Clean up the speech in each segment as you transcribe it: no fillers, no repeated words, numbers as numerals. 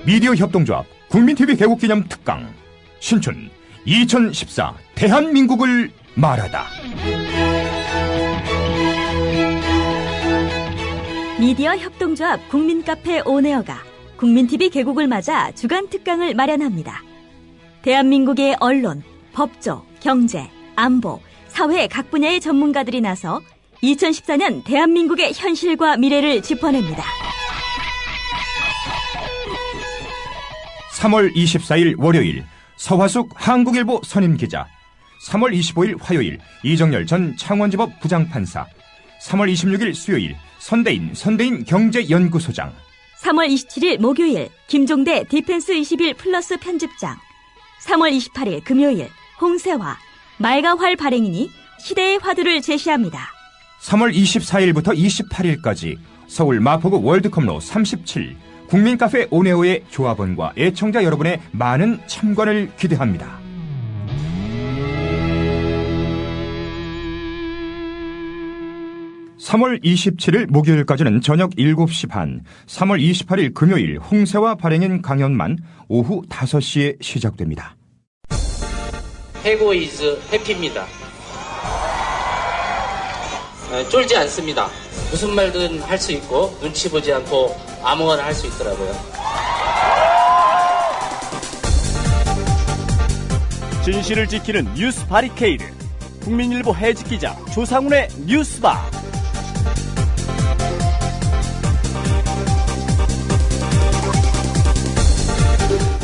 미디어 협동조합 국민TV 개국기념 특강 신춘 2014 대한민국을 말하다. 미디어 협동조합 국민카페 온에어가 국민TV 개국을 맞아 주간 특강을 마련합니다. 대한민국의 언론, 법조, 경제, 안보, 사회 각 분야의 전문가들이 나서 2014년 대한민국의 현실과 미래를 짚어냅니다. 3월 24일 월요일 서화숙 한국일보 선임기자, 3월 25일 화요일 이정열 전 창원지법 부장판사, 3월 26일 수요일 선대인 경제연구소장, 3월 27일 목요일 김종대 디펜스 21 플러스 편집장, 3월 28일 금요일 홍세화 말가활 발행인이 시대의 화두를 제시합니다. 3월 24일부터 28일까지 서울 마포구 월드컵로 37 국민카페 온에어의 조합원과 애청자 여러분의 많은 참관을 기대합니다. (3월 27일) 목요일까지는 저녁 7시 반, (3월 28일) 금요일 홍세화 발행인 강연만 오후 5시에 시작됩니다. 해고 이즈 해피입니다. 쫄지 않습니다. 무슨 말든 할 수 있고 눈치 보지 않고 아무거나 할 수 있더라고요. 진실을 지키는 뉴스 바리케이드, 국민일보 해직 기자 조상훈의 뉴스바.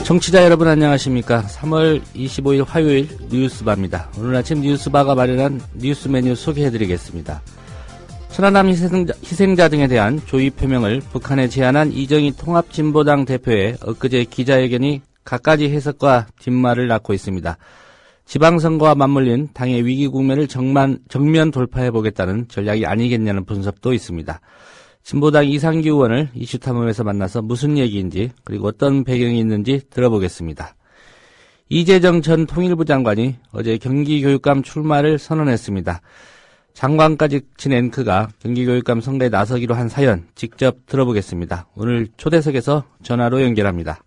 청취자 여러분 안녕하십니까. 3월 25일 화요일 뉴스바입니다. 오늘 아침 뉴스바가 마련한 뉴스 메뉴 소개해드리겠습니다. 천안함 희생자 등에 대한 조의 표명을 북한에 제안한 이정희 통합진보당 대표의 엊그제 기자회견이 갖가지 해석과 뒷말을 낳고 있습니다. 지방선거와 맞물린 당의 위기 국면을 정면 돌파해보겠다는 전략이 아니겠냐는 분석도 있습니다. 진보당 이상규 의원을 이슈탐험에서 만나서 무슨 얘기인지 그리고 어떤 배경이 있는지 들어보겠습니다. 이재정 전 통일부 장관이 어제 경기교육감 출마를 선언했습니다. 장관까지 지낸 그가 경기교육감 선거에 나서기로 한 사연 직접 들어보겠습니다. 오늘 초대석에서 전화로 연결합니다.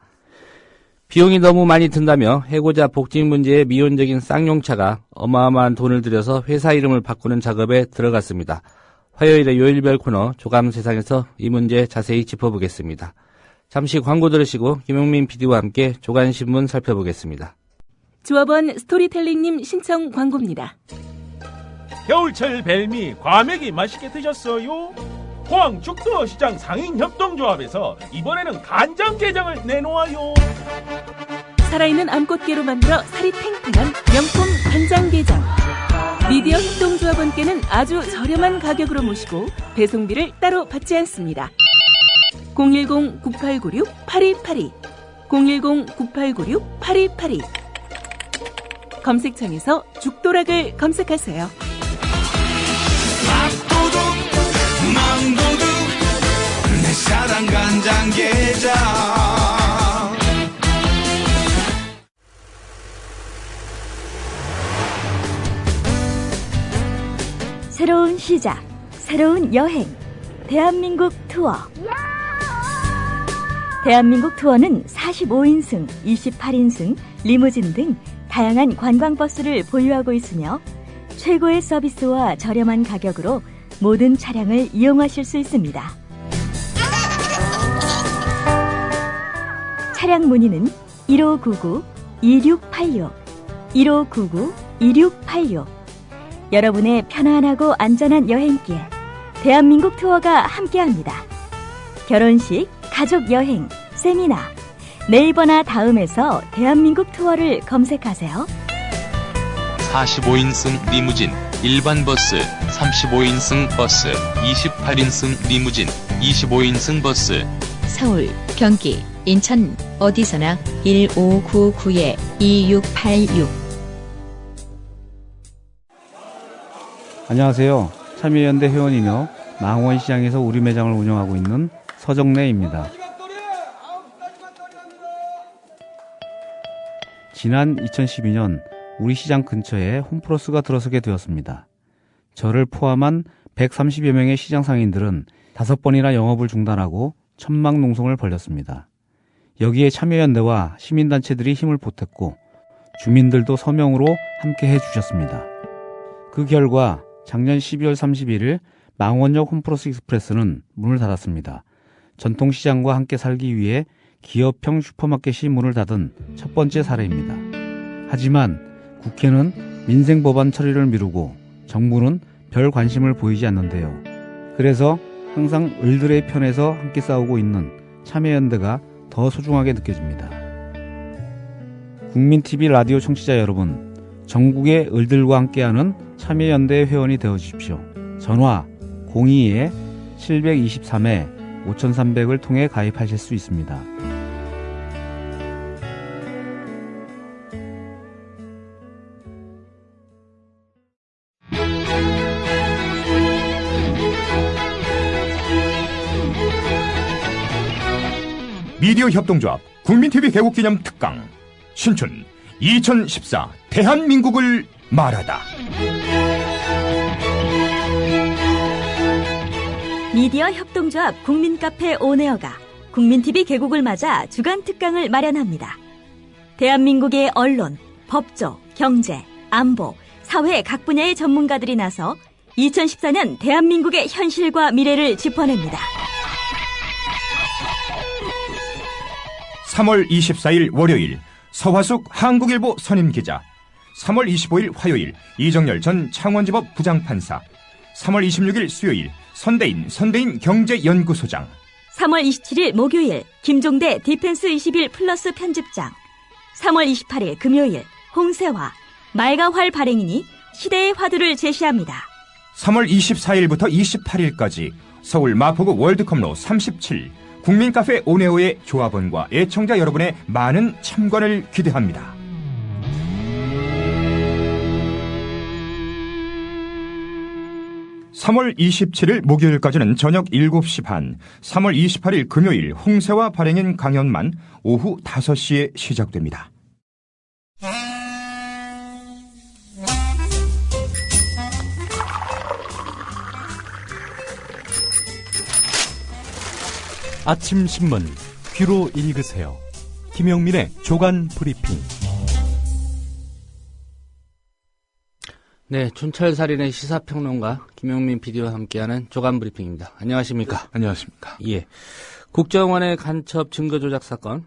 비용이 너무 많이 든다며 해고자 복직 문제의 미온적인 쌍용차가 어마어마한 돈을 들여서 회사 이름을 바꾸는 작업에 들어갔습니다. 화요일의 요일별 코너 조감세상에서 이 문제 자세히 짚어보겠습니다. 잠시 광고 들으시고 김용민 PD와 함께 조간신문 살펴보겠습니다. 조합원 스토리텔링님 신청 광고입니다. 겨울철 벨미 과메기 맛있게 드셨어요? 포항 죽도시장 상인협동조합에서 이번에는 간장게장을 내놓아요. 살아있는 암꽃게로 만들어 살이 탱탱한 명품 간장게장. 미디어 협동조합원께는 아주 저렴한 가격으로 모시고 배송비를 따로 받지 않습니다. 010-9896-8282 010-9896-8282 검색창에서 죽도락을 검색하세요. 밥도둑 망도둑 내 사랑 간장게장. 새로운 시작, 새로운 여행, 대한민국 투어. 대한민국 투어는 45인승, 28인승, 리무진 등 다양한 관광버스를 보유하고 있으며 최고의 서비스와 저렴한 가격으로 모든 차량을 이용하실 수 있습니다. 차량 문의는 1599-2686, 1599-2686. 여러분의 편안하고 안전한 여행길, 대한민국 투어가 함께합니다. 결혼식, 가족여행, 세미나, 네이버나 다음에서 대한민국 투어를 검색하세요. 45인승 리무진, 일반 버스, 35인승 버스, 28인승 리무진, 25인승 버스. 서울, 경기, 인천 어디서나 1599-2686. 안녕하세요. 참여연대 회원이며 망원시장에서 우리 매장을 운영하고 있는 서정래입니다. 지난 2012년 우리 시장 근처에 홈플러스가 들어서게 되었습니다. 저를 포함한 130여 명의 시장 상인들은 5번이나 영업을 중단하고 천막농성을 벌였습니다. 여기에 참여연대와 시민단체들이 힘을 보탰고 주민들도 서명으로 함께 해주셨습니다. 그 결과 작년 12월 31일 망원역 홈플러스 익스프레스는 문을 닫았습니다. 전통시장과 함께 살기 위해 기업형 슈퍼마켓이 문을 닫은 첫 번째 사례입니다. 하지만 국회는 민생법안 처리를 미루고 정부는 별 관심을 보이지 않는데요. 그래서 항상 을들의 편에서 함께 싸우고 있는 참여연대가 더 소중하게 느껴집니다. 국민TV 라디오 청취자 여러분, 전국의 을들과 함께하는 참여연대 회원이 되어주십시오. 전화 02-723-5300을 통해 가입하실 수 있습니다. 미디어 협동조합 국민TV 개국기념 특강 신춘 2014 대한민국을 말하다. 미디어 협동조합 국민카페 온에어가 국민TV 개국을 맞아 주간 특강을 마련합니다. 대한민국의 언론, 법조, 경제, 안보, 사회 각 분야의 전문가들이 나서 2014년 대한민국의 현실과 미래를 짚어냅니다. 3월 24일 월요일 서화숙 한국일보 선임기자, 3월 25일 화요일 이정열 전 창원지법 부장판사, 3월 26일 수요일 선대인 경제연구소장, 3월 27일 목요일 김종대 디펜스 21 플러스 편집장, 3월 28일 금요일 홍세화 말가활 발행인이 시대의 화두를 제시합니다. 3월 24일부터 28일까지 서울 마포구 월드컵로 37 국민카페 온에어의 조합원과 애청자 여러분의 많은 참관을 기대합니다. (3월 27일) 목요일까지는 저녁 7시 반, 3월 28일 금요일 홍세화 발행인 강연만 오후 5시에 시작됩니다. 아침 신문 귀로 읽으세요. 김영민의 조간 브리핑. 네, 춘철살인의 시사평론가 김영민 PD와 함께하는 조간 브리핑입니다. 안녕하십니까? 안녕하십니까? 예. 국정원의 간첩 증거 조작 사건,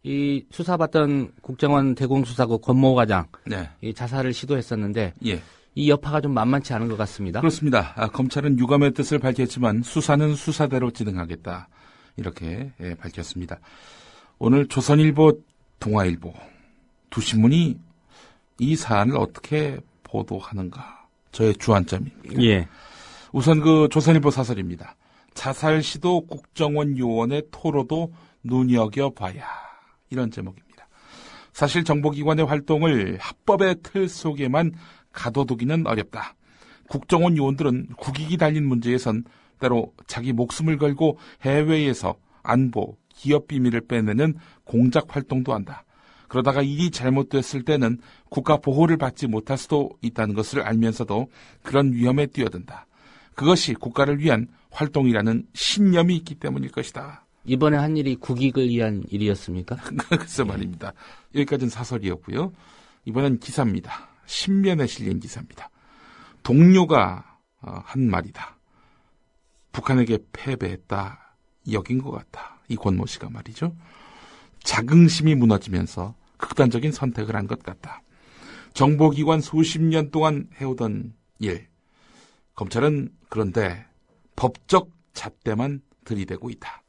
이 수사받던 국정원 대공수사국 권모 과장, 네, 이 자살을 시도했었는데, 예, 이 여파가 좀 만만치 않은 것 같습니다. 그렇습니다. 검찰은 유감의 뜻을 밝혔지만 수사는 수사대로 진행하겠다, 이렇게 밝혔습니다. 오늘 조선일보, 동아일보 두 신문이 이 사안을 어떻게 보도하는가, 저의 주안점입니다. 예. 우선 조선일보 사설입니다. 자살 시도 국정원 요원의 토로도 눈여겨봐야, 이런 제목입니다. 사실 정보기관의 활동을 합법의 틀 속에만 가둬두기는 어렵다. 국정원 요원들은 국익이 달린 문제에선 때로 자기 목숨을 걸고 해외에서 안보, 기업 비밀을 빼내는 공작 활동도 한다. 그러다가 일이 잘못됐을 때는 국가 보호를 받지 못할 수도 있다는 것을 알면서도 그런 위험에 뛰어든다. 그것이 국가를 위한 활동이라는 신념이 있기 때문일 것이다. 이번에 한 일이 국익을 위한 일이었습니까? 글쎄 말입니다. 여기까지는 사설이었고요. 이번엔 기사입니다. 신면에 실린 기사입니다. 동료가 한 말이다. 북한에게 패배했다, 여긴 것 같다. 이 권모 씨가 말이죠. 자긍심이 무너지면서 극단적인 선택을 한 것 같다. 정보기관 수십 년 동안 해오던 일, 검찰은 그런데 법적 잣대만 들이대고 있다.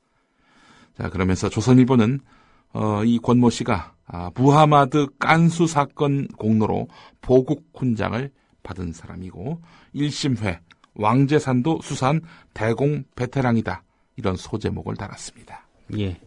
자, 그러면서 조선일보는 이 권모 씨가 무하마드 깐수 사건 공로로 보국 훈장을 받은 사람이고 1심회 왕재산도 수사한 대공 베테랑이다, 이런 소제목을 달았습니다. 예.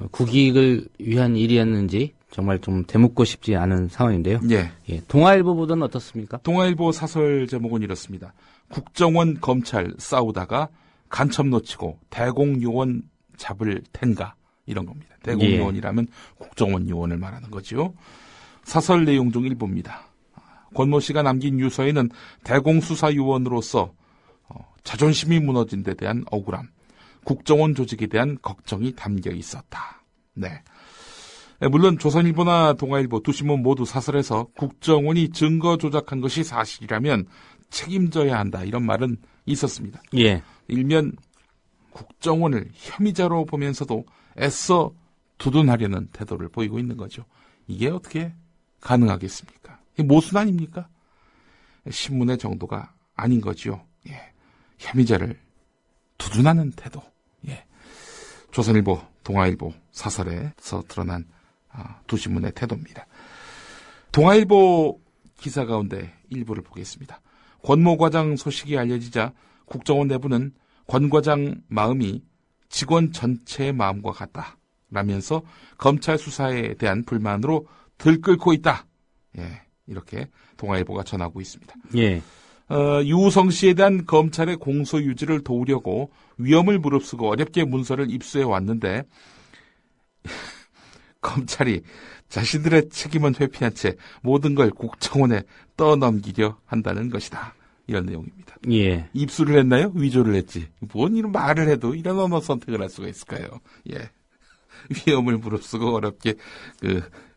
국익을 위한 일이었는지 정말 좀 되묻고 싶지 않은 상황인데요. 예. 예. 동아일보 보도는 어떻습니까? 동아일보 사설 제목은 이렇습니다. 국정원 검찰 싸우다가 간첩 놓치고 대공 요원 잡을 텐가, 이런 겁니다. 대공 요원이라면 국정원 요원을 말하는 거죠. 사설 내용 중 일부입니다. 권모 씨가 남긴 유서에는 대공 수사 요원으로서 자존심이 무너진 데 대한 억울함, 국정원 조직에 대한 걱정이 담겨 있었다. 네. 물론 조선일보나 동아일보 두 신문 모두 사설에서 국정원이 증거 조작한 것이 사실이라면 책임져야 한다 이런 말은 있었습니다. 예. 일면 국정원을 혐의자로 보면서도 애써 두둔하려는 태도를 보이고 있는 거죠. 이게 어떻게 가능하겠습니까? 이게 모순 아닙니까? 신문의 정도가 아닌 거지요. 예. 혐의자를 두둔하는 태도. 예. 조선일보, 동아일보 사설에서 드러난 두 신문의 태도입니다. 동아일보 기사 가운데 일부를 보겠습니다. 권모 과장 소식이 알려지자 국정원 내부는 권 과장 마음이 직원 전체의 마음과 같다라면서 검찰 수사에 대한 불만으로 들끓고 있다. 예, 이렇게 동아일보가 전하고 있습니다. 예. 유우성 씨에 대한 검찰의 공소 유지를 도우려고 위험을 무릅쓰고 어렵게 문서를 입수해 왔는데 검찰이 자신들의 책임은 회피한 채 모든 걸 국정원에 떠넘기려 한다는 것이다. 이런 내용입니다. 예. 입수를 했나요? 위조를 했지. 뭔 이런 말을 해도 이런 언어 선택을 할 수가 있을까요? 예. 위험을 무릅쓰고 어렵게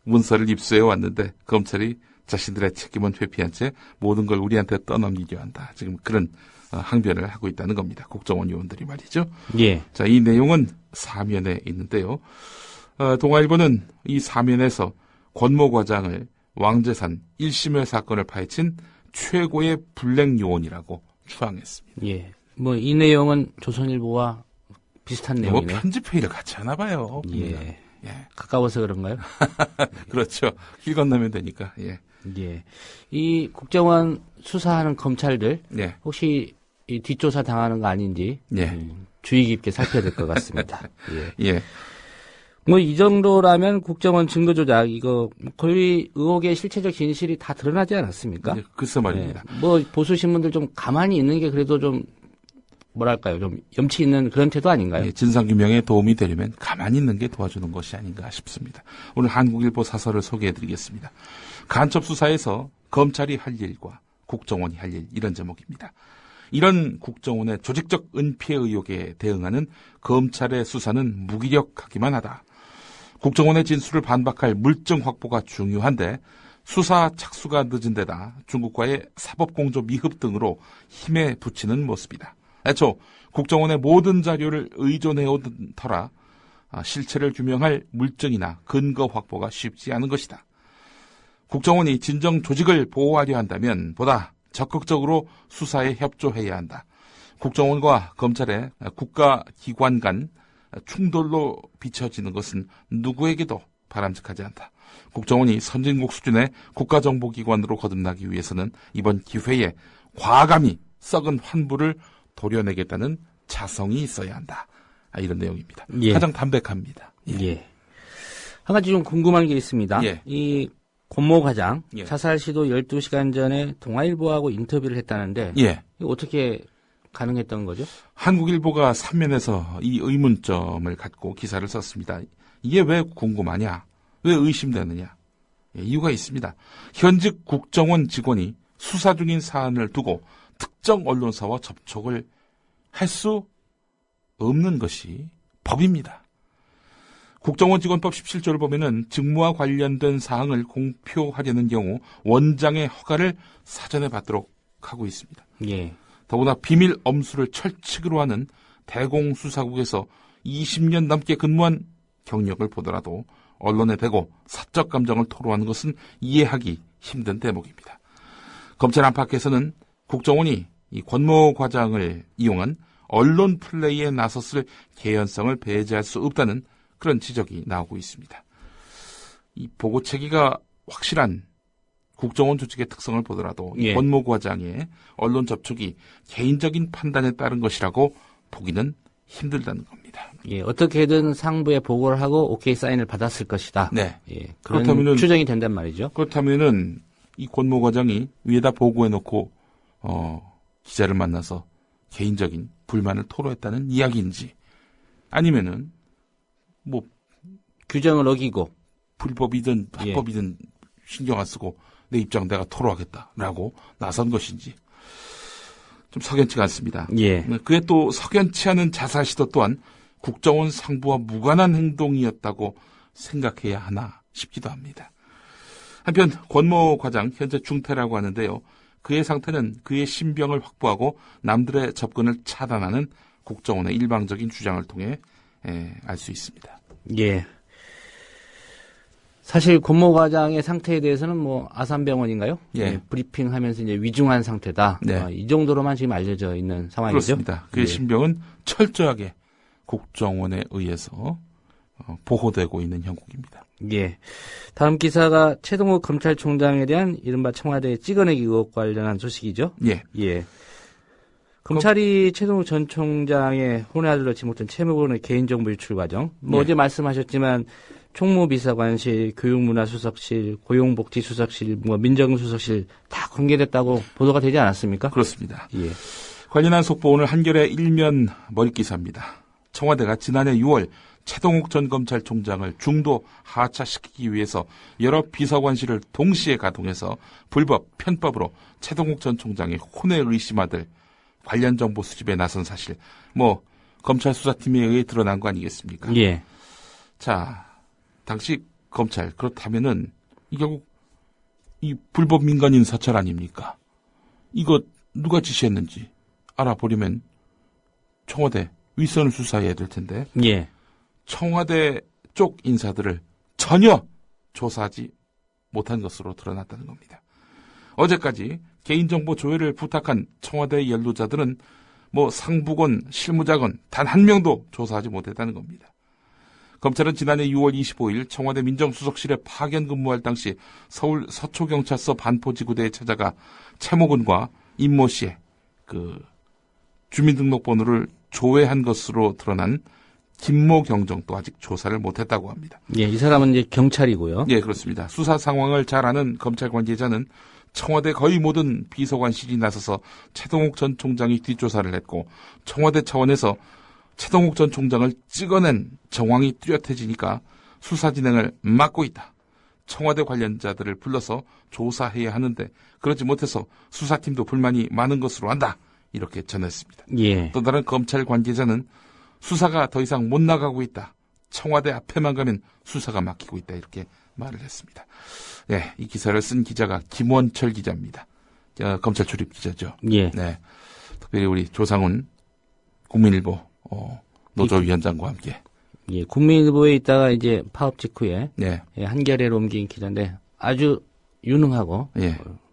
문서를 입수해 왔는데 검찰이 자신들의 책임은 회피한 채 모든 걸 우리한테 떠넘기려 한다. 지금 그런 항변을 하고 있다는 겁니다. 국정원 요원들이 말이죠. 예. 자, 이 내용은 사면에 있는데요. 동아일보는 이 사면에서 권모 과장을 왕재산 1심의 사건을 파헤친 최고의 불행 요원이라고 추앙했습니다. 예. 뭐 이 내용은 조선일보와 비슷한 내용이네요. 뭐 편집회의를 같이 하나 봐요. 예. 예. 가까워서 그런가요? 그렇죠. 길 건너면 되니까. 예. 예. 이 국정원 수사하는 검찰들 예. 혹시 이 뒷조사 당하는 거 아닌지 예. 주의 깊게 살펴야 될 것 같습니다. 예. 예. 뭐 이 정도라면 국정원 증거 조작 이거 거의 의혹의 실체적 진실이 다 드러나지 않았습니까? 네, 글쎄 말입니다. 예. 뭐 보수 신문들 좀 가만히 있는 게 그래도 좀 뭐랄까요, 좀 염치 있는 그런 태도 아닌가요? 예, 진상규명에 도움이 되려면 가만히 있는 게 도와주는 것이 아닌가 싶습니다. 오늘 한국일보 사설을 소개해드리겠습니다. 간첩 수사에서 검찰이 할 일과 국정원이 할 일, 이런 제목입니다. 이런 국정원의 조직적 은폐 의혹에 대응하는 검찰의 수사는 무기력하기만 하다. 국정원의 진술을 반박할 물증 확보가 중요한데 수사 착수가 늦은 데다 중국과의 사법공조 미흡 등으로 힘에 부치는 모습이다. 애초 국정원의 모든 자료를 의존해오던 터라 실체를 규명할 물증이나 근거 확보가 쉽지 않은 것이다. 국정원이 진정 조직을 보호하려 한다면 보다 적극적으로 수사에 협조해야 한다. 국정원과 검찰의 국가기관 간 충돌로 비춰지는 것은 누구에게도 바람직하지 않다. 국정원이 선진국 수준의 국가정보기관으로 거듭나기 위해서는 이번 기회에 과감히 썩은 환부를 도려내겠다는 자성이 있어야 한다. 이런 내용입니다. 예. 가장 담백합니다. 예. 예. 한 가지 좀 궁금한 게 있습니다. 예. 이 권모 과장 예. 자살 시도 12시간 전에 동아일보하고 인터뷰를 했다는데 예. 이거 어떻게 가능했던 거죠? 한국일보가 3면에서 이 의문점을 갖고 기사를 썼습니다. 이게 왜 궁금하냐? 왜 의심되느냐? 예, 이유가 있습니다. 현직 국정원 직원이 수사 중인 사안을 두고 특정 언론사와 접촉을 할 수 없는 것이 법입니다. 국정원 직원법 17조를 보면은 직무와 관련된 사항을 공표하려는 경우 원장의 허가를 사전에 받도록 하고 있습니다. 예. 더구나 비밀 엄수를 철칙으로 하는 대공수사국에서 20년 넘게 근무한 경력을 보더라도 언론에 대고 사적 감정을 토로하는 것은 이해하기 힘든 대목입니다. 검찰 안팎에서는 국정원이 이 권모 과장을 이용한 언론 플레이에 나섰을 개연성을 배제할 수 없다는 그런 지적이 나오고 있습니다. 이 보고체계가 확실한 국정원 조직의 특성을 보더라도 예. 권모 과장의 언론 접촉이 개인적인 판단에 따른 것이라고 보기는 힘들다는 겁니다. 예, 어떻게든 상부에 보고를 하고 오케이 사인을 받았을 것이다. 네. 예, 그런 그렇다면은, 추정이 된단 말이죠. 그렇다면은 이 권모 과장이 위에다 보고해놓고 기자를 만나서 개인적인 불만을 토로했다는 이야기인지 아니면은 뭐 규정을 어기고 불법이든 합법이든 신경 안 쓰고 내 입장 내가 토로하겠다라고 나선 것인지 좀 석연치가 않습니다. 예. 그에 또 석연치 않은 자살 시도 또한 국정원 상부와 무관한 행동이었다고 생각해야 하나 싶기도 합니다. 한편 권모 과장 현재 중태라고 하는데요. 그의 상태는 그의 신병을 확보하고 남들의 접근을 차단하는 국정원의 일방적인 주장을 통해 알 수 있습니다. 예. 사실 권모 과장의 상태에 대해서는 뭐 아산병원인가요? 예. 브리핑하면서 이제 위중한 상태다. 네. 이 정도로만 지금 알려져 있는 상황이죠. 그렇습니다. 그의 신병은 철저하게 국정원에 의해서 보호되고 있는 형국입니다. 예. 다음 기사가 최동욱 검찰총장에 대한 이른바 청와대 찍어내기 의혹 관련한 소식이죠. 예. 예. 검찰이 최동욱 전 총장의 혼의 아들로 지목된 채무군의 개인정보 유출 과정, 어제 말씀하셨지만 총무비서관실, 교육문화수석실, 고용복지수석실, 민정수석실 다 공개됐다고 보도가 되지 않았습니까? 그렇습니다. 예. 관련한 속보 오늘 한겨레 1면 머릿기사입니다. 청와대가 지난해 6월 최동욱 전 검찰총장을 중도 하차시키기 위해서 여러 비서관실을 동시에 가동해서 불법, 편법으로 최동욱 전 총장의 혼외 의심아들 관련 정보 수집에 나선 사실, 검찰 수사팀에 의해 드러난 거 아니겠습니까? 예. 자, 당시 검찰, 그렇다면은, 결국, 이 불법 민간인 사찰 아닙니까? 이거 누가 지시했는지 알아보려면 청와대 윗선을 수사해야 될 텐데. 예. 청와대 쪽 인사들을 전혀 조사하지 못한 것으로 드러났다는 겁니다. 어제까지 개인정보 조회를 부탁한 청와대 연루자들은 상부건, 실무자건 단 한 명도 조사하지 못했다는 겁니다. 검찰은 지난해 6월 25일 청와대 민정수석실에 파견 근무할 당시 서울 서초경찰서 반포지구대에 찾아가 채모군과 임모 씨의 주민등록번호를 조회한 것으로 드러난 김모 경정도 아직 조사를 못했다고 합니다. 예, 이 사람은 이제 경찰이고요. 예, 그렇습니다. 수사 상황을 잘 아는 검찰 관계자는 청와대 거의 모든 비서관실이 나서서 최동욱 전 총장이 뒷조사를 했고 청와대 차원에서 최동욱 전 총장을 찍어낸 정황이 뚜렷해지니까 수사 진행을 막고 있다. 청와대 관련자들을 불러서 조사해야 하는데 그러지 못해서 수사팀도 불만이 많은 것으로 안다. 이렇게 전했습니다. 예. 또 다른 검찰 관계자는 수사가 더 이상 못 나가고 있다. 청와대 앞에만 가면 수사가 막히고 있다. 이렇게 말을 했습니다. 네, 이 기사를 쓴 기자가 김원철 기자입니다. 검찰 출입 기자죠. 예. 네. 특별히 우리 조상훈 국민일보 노조위원장과 함께. 예, 국민일보에 있다가 이제 파업 직후에 네. 한겨레로 옮긴 기자인데 아주 유능하고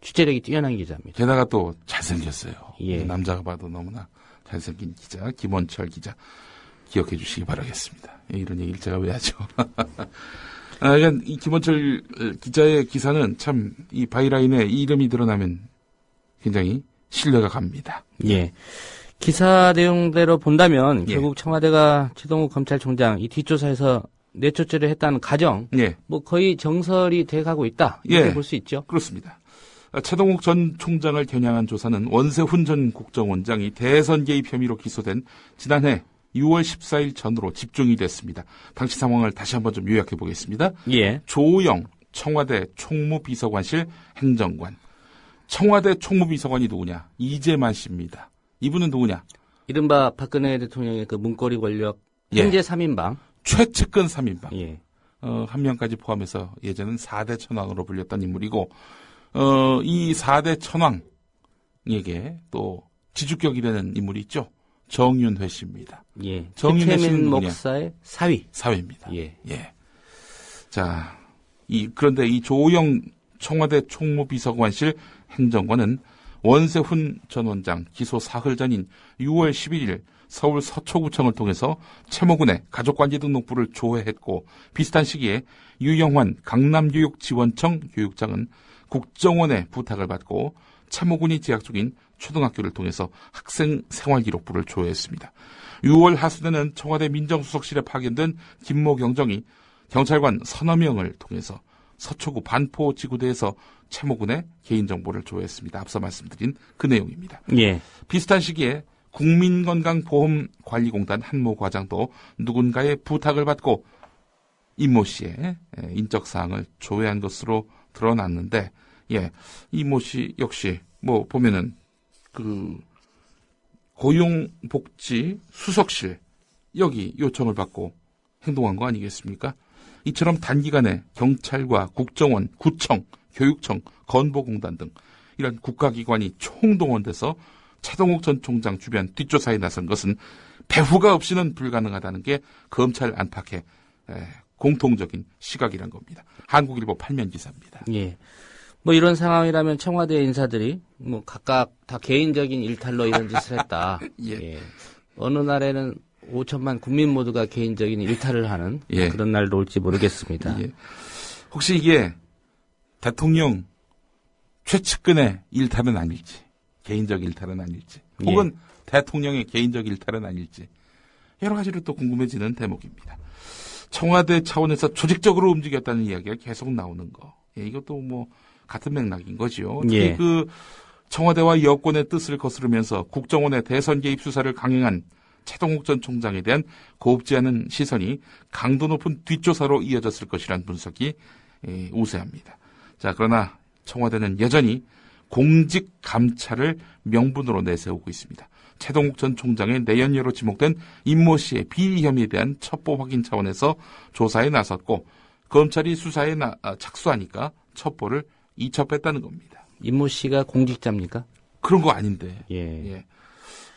취재력이 뛰어난 기자입니다. 게다가 또 잘생겼어요. 예. 남자가 봐도 너무나 잘생긴 기자 김원철 기자 기억해 주시기 바라겠습니다. 이런 얘기를 제가 왜 하죠? 그러니까 이 김원철 기자의 기사는 참 이 바이라인에 이 이름이 드러나면 굉장히 신뢰가 갑니다. 예. 기사 내용대로 본다면 결국 청와대가 최동욱 검찰총장 이 뒷조사에서 내초죄를 했다는 가정, 거의 정설이 돼가고 있다 이렇게 볼 수 있죠. 그렇습니다. 최동욱 전 총장을 겨냥한 조사는 원세훈 전 국정원장이 대선 개입 혐의로 기소된 지난해 6월 14일 전으로 집중이 됐습니다. 당시 상황을 다시 한번 좀 요약해 보겠습니다. 예. 조영 청와대 총무비서관실 행정관. 청와대 총무비서관이 누구냐? 이재만 씨입니다. 이분은 누구냐? 이른바 박근혜 대통령의 그 문고리 권력 현재 3인방. 최측근 3인방. 예. 한 명까지 포함해서 예전엔 4대 천왕으로 불렸던 인물이고 이 4대 천왕에게 또 지주격이 되는 인물이 있죠. 정윤회 씨입니다. 예. 정윤회 씨는 목사의 사위입니다. 예. 예. 자, 그런데 이 조영 청와대 총무비서관실 행정관은 원세훈 전 원장 기소 사흘 전인 6월 11일 서울 서초구청을 통해서 채모군의 가족관계 등록부를 조회했고 비슷한 시기에 유영환 강남교육지원청 교육장은 국정원의 부탁을 받고 채모군이 재학 중인 초등학교를 통해서 학생 생활기록부를 조회했습니다. 6월 하순에는 청와대 민정수석실에 파견된 김모 경정이 경찰관 서너 명을 통해서 서초구 반포지구대에서 채모군의 개인정보를 조회했습니다. 앞서 말씀드린 그 내용입니다. 예. 비슷한 시기에 국민건강보험관리공단 한모 과장도 누군가의 부탁을 받고 임모 씨의 인적사항을 조회한 것으로 드러났는데, 임모 씨 역시 보면은 고용복지 수석실 여기 요청을 받고 행동한 거 아니겠습니까? 이처럼 단기간에 경찰과 국정원, 구청, 교육청, 건보공단 등 이런 국가기관이 총동원돼서 최동욱 전 총장 주변 뒷조사에 나선 것은 배후가 없이는 불가능하다는 게 검찰 안팎의 공통적인 시각이란 겁니다. 한국일보 8면 기사입니다. 예. 뭐 이런 상황이라면 청와대 인사들이 뭐 각각 다 개인적인 일탈로 이런 짓을 했다. 예. 예. 어느 날에는 5천만 국민 모두가 개인적인 일탈을 하는 예. 그런 날도 올지 모르겠습니다. 예. 혹시 이게 대통령 최측근의 일탈은 아닐지, 개인적 일탈은 아닐지, 혹은 대통령의 개인적 일탈은 아닐지 여러 가지로 또 궁금해지는 대목입니다. 청와대 차원에서 조직적으로 움직였다는 이야기가 계속 나오는 거. 예, 이것도 뭐 같은 맥락인 거죠. 특히 예. 그 청와대와 여권의 뜻을 거스르면서 국정원의 대선 개입 수사를 강행한 최동욱 전 총장에 대한 곱지 않은 시선이 강도 높은 뒷조사로 이어졌을 것이라는 분석이 우세합니다. 자, 그러나 청와대는 여전히 공직 감찰을 명분으로 내세우고 있습니다. 최동욱 전 총장의 내연녀로 지목된 임모 씨의 비리 혐의에 대한 첩보 확인 차원에서 조사에 나섰고 검찰이 수사에 착수하니까 첩보를 이첩했다는 겁니다. 임모 씨가 공직자입니까? 그런 거 아닌데. 예.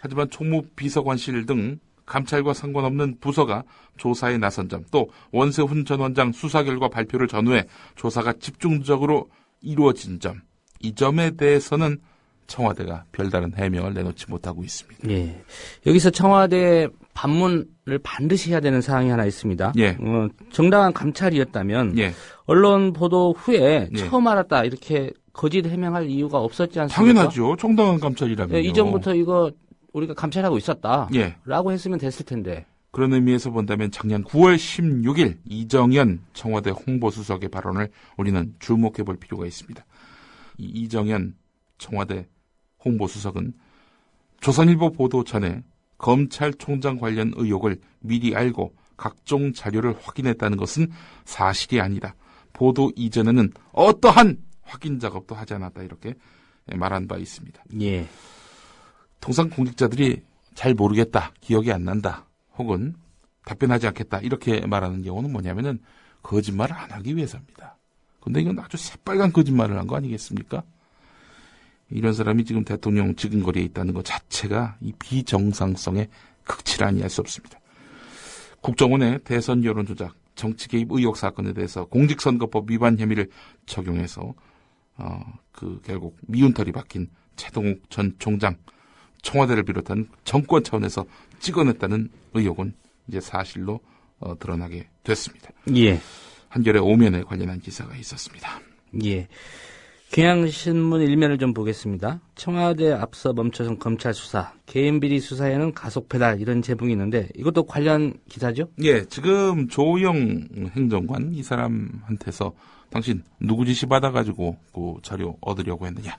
하지만 총무비서관실 등 감찰과 상관없는 부서가 조사에 나선 점, 또 원세훈 전 원장 수사 결과 발표를 전후해 조사가 집중적으로 이루어진 점, 이 점에 대해서는 청와대가 별다른 해명을 내놓지 못하고 있습니다. 예. 여기서 청와대 반문을 반드시 해야 되는 사항이 하나 있습니다. 예. 정당한 감찰이었다면 예. 언론 보도 후에 예. 처음 알았다 이렇게 거짓 해명할 이유가 없었지 않습니까? 당연하죠. 정당한 감찰이라면요. 예, 이전부터 이거 우리가 감찰하고 있었다. 예. 라고 했으면 됐을 텐데. 그런 의미에서 본다면 작년 9월 16일 이정현 청와대 홍보수석의 발언을 우리는 주목해 볼 필요가 있습니다. 이 이정현 청와대 홍보수석은 조선일보 보도 전에 검찰총장 관련 의혹을 미리 알고 각종 자료를 확인했다는 것은 사실이 아니다. 보도 이전에는 어떠한 확인 작업도 하지 않았다. 이렇게 말한 바 있습니다. 예. 통상 공직자들이 잘 모르겠다, 기억이 안 난다, 혹은 답변하지 않겠다 이렇게 말하는 경우는 뭐냐면은 거짓말을 안 하기 위해서입니다. 근데 이건 아주 새빨간 거짓말을 한 거 아니겠습니까? 이런 사람이 지금 대통령 지근거리에 있다는 것 자체가 이 비정상성의 극치를 아니할 수 없습니다. 국정원의 대선 여론 조작, 정치 개입 의혹 사건에 대해서 공직선거법 위반 혐의를 적용해서 결국 미운털이 박힌 최동욱 전 총장, 청와대를 비롯한 정권 차원에서 찍어냈다는 의혹은 이제 사실로 드러나게 됐습니다. 예. 한겨레 오면에 관련한 기사가 있었습니다. 예. 경향신문 일면을 좀 보겠습니다. 청와대 앞서 멈춰선 검찰 수사, 개인 비리 수사에는 가속 페달 이런 제목이 있는데 이것도 관련 기사죠? 예, 지금 조영 행정관 이 사람한테서 당신 누구 지시 받아가지고 그 자료 얻으려고 했느냐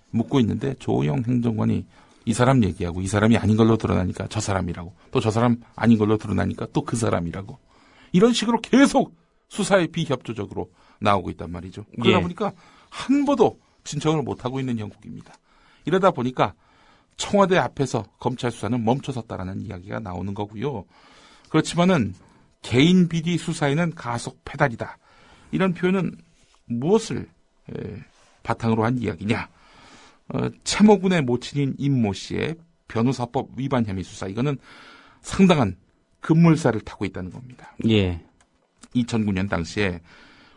묻고 있는데 조영 행정관이 이 사람 얘기하고 이 사람이 아닌 걸로 드러나니까 저 사람이라고, 또 저 사람 아닌 걸로 드러나니까 또 그 사람이라고, 이런 식으로 계속 수사에 비협조적으로 나오고 있단 말이죠. 그러다 보니까 한 번도 진척을 못하고 있는 형국입니다. 이러다 보니까 청와대 앞에서 검찰 수사는 멈춰섰다라는 이야기가 나오는 거고요. 그렇지만은 개인 비리 수사에는 가속 페달이다. 이런 표현은 무엇을 바탕으로 한 이야기냐. 채모군의 모친인 임모 씨의 변호사법 위반 혐의 수사, 이거는 상당한 급물살을 타고 있다는 겁니다. 예. 2009년 당시에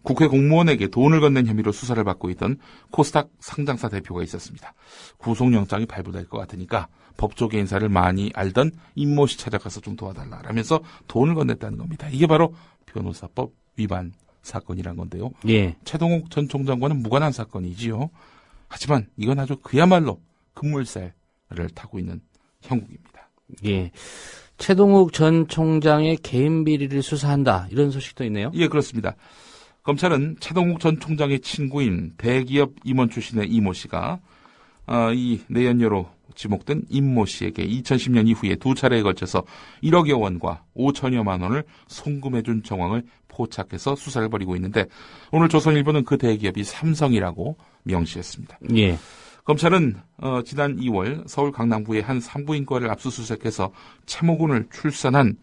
국회 공무원에게 돈을 건넨 혐의로 수사를 받고 있던 코스닥 상장사 대표가 있었습니다. 구속영장이 발부될 것 같으니까 법조계 인사를 많이 알던 임모 씨 찾아가서 좀 도와달라라면서 돈을 건넸다는 겁니다. 이게 바로 변호사법 위반 사건이란 건데요. 예. 최동욱 전 총장과는 무관한 사건이지요. 하지만 이건 아주 그야말로 급물살을 타고 있는 형국입니다. 예. 최동욱 전 총장의 개인 비리를 수사한다, 이런 소식도 있네요. 예, 그렇습니다. 검찰은 최동욱 전 총장의 친구인 대기업 임원 출신의 이모 씨가 이 내연녀로 지목된 임모 씨에게 2010년 이후에 두 차례에 걸쳐서 1억여 원과 5천여만 원을 송금해준 정황을 포착해서 수사를 벌이고 있는데, 오늘 조선일보는 그 대기업이 삼성이라고 명시했습니다. 예. 검찰은 지난 2월 서울 강남구의 한 산부인과를 압수수색해서 채모군을 출산한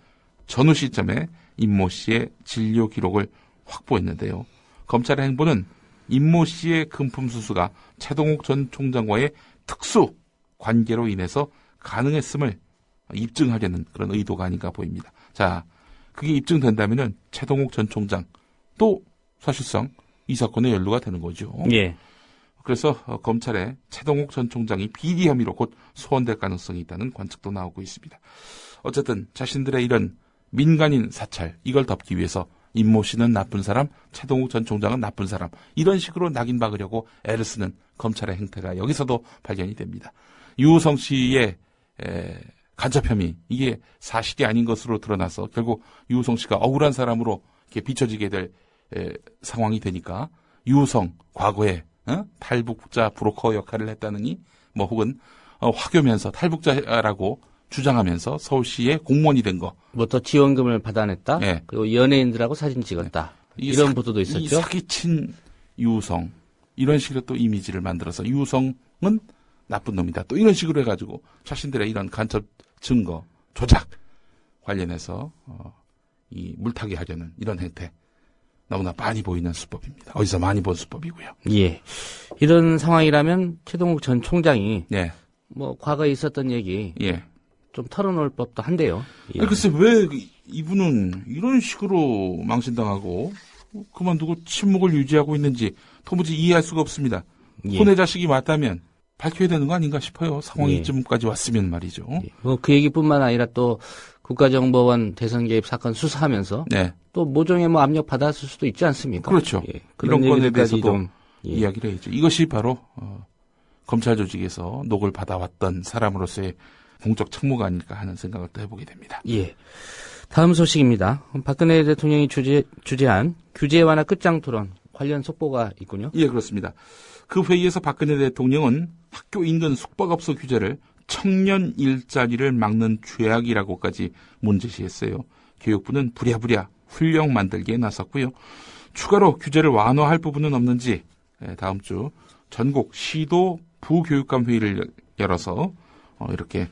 전후 시점에 임모 씨의 진료 기록을 확보했는데요. 검찰의 행보는 임모 씨의 금품 수수가 최동욱 전 총장과의 특수 관계로 인해서 가능했음을 입증하려는 그런 의도가 아닌가 보입니다. 자, 그게 입증된다면은 최동욱 전 총장 또 사실상 이 사건에 연루가 되는 거죠. 예. 그래서 검찰에 최동욱 전 총장이 비리 혐의로 곧 소환될 가능성이 있다는 관측도 나오고 있습니다. 어쨌든 자신들의 이런 민간인 사찰, 이걸 덮기 위해서 임모 씨는 나쁜 사람, 최동욱 전 총장은 나쁜 사람, 이런 식으로 낙인 박으려고 애를 쓰는 검찰의 행태가 여기서도 발견이 됩니다. 유호성 씨의 간첩 혐의, 이게 사실이 아닌 것으로 드러나서 결국 유호성 씨가 억울한 사람으로 이렇게 비춰지게 될 상황이 되니까 유호성 과거에 탈북자 브로커 역할을 했다느니 뭐 혹은 화교면서 탈북자라고 주장하면서 서울시의 공무원이 된 거. 뭐 또 지원금을 받아냈다. 네. 그리고 연예인들하고 사진 찍었다. 이런 보도도 있었죠. 이 사기친 유호성, 이런 식으로 또 이미지를 만들어서 유호성은 나쁜 놈이다. 또 이런 식으로 해가지고 자신들의 이런 간첩 증거 조작 관련해서 이 물타기 하려는 이런 행태. 너무나 많이 보이는 수법입니다. 어디서 많이 본 수법이고요. 예. 이런 상황이라면 최동욱 전 총장이 네. 뭐 과거에 있었던 얘기 예. 좀 털어놓을 법도 한데요. 예. 아니, 글쎄 왜 이분은 이런 식으로 망신당하고 그만두고 침묵을 유지하고 있는지 도무지 이해할 수가 없습니다. 예. 혼의 자식이 맞다면 밝혀야 되는 거 아닌가 싶어요. 상황이 예. 이쯤까지 왔으면 말이죠. 예. 뭐 그 얘기뿐만 아니라 또 국가정보원 대선 개입 사건 수사하면서 네. 또 모종의 뭐 압력 받았을 수도 있지 않습니까? 그렇죠. 예. 이런 건에 대해서도 좀 이야기를 해야죠. 이것이 바로 검찰 조직에서 녹을 받아왔던 사람으로서의 공적 책무가 아닐까 하는 생각을 또 해보게 됩니다. 예. 다음 소식입니다. 박근혜 대통령이 주재한 규제 완화 끝장 토론 관련 속보가 있군요. 예, 그렇습니다. 그 회의에서 박근혜 대통령은 학교 인근 숙박업소 규제를 청년 일자리를 막는 죄악이라고까지 문제시했어요. 교육부는 부랴부랴 훈령 만들기에 나섰고요. 추가로 규제를 완화할 부분은 없는지 다음 주 전국 시도 부교육감 회의를 열어서 이렇게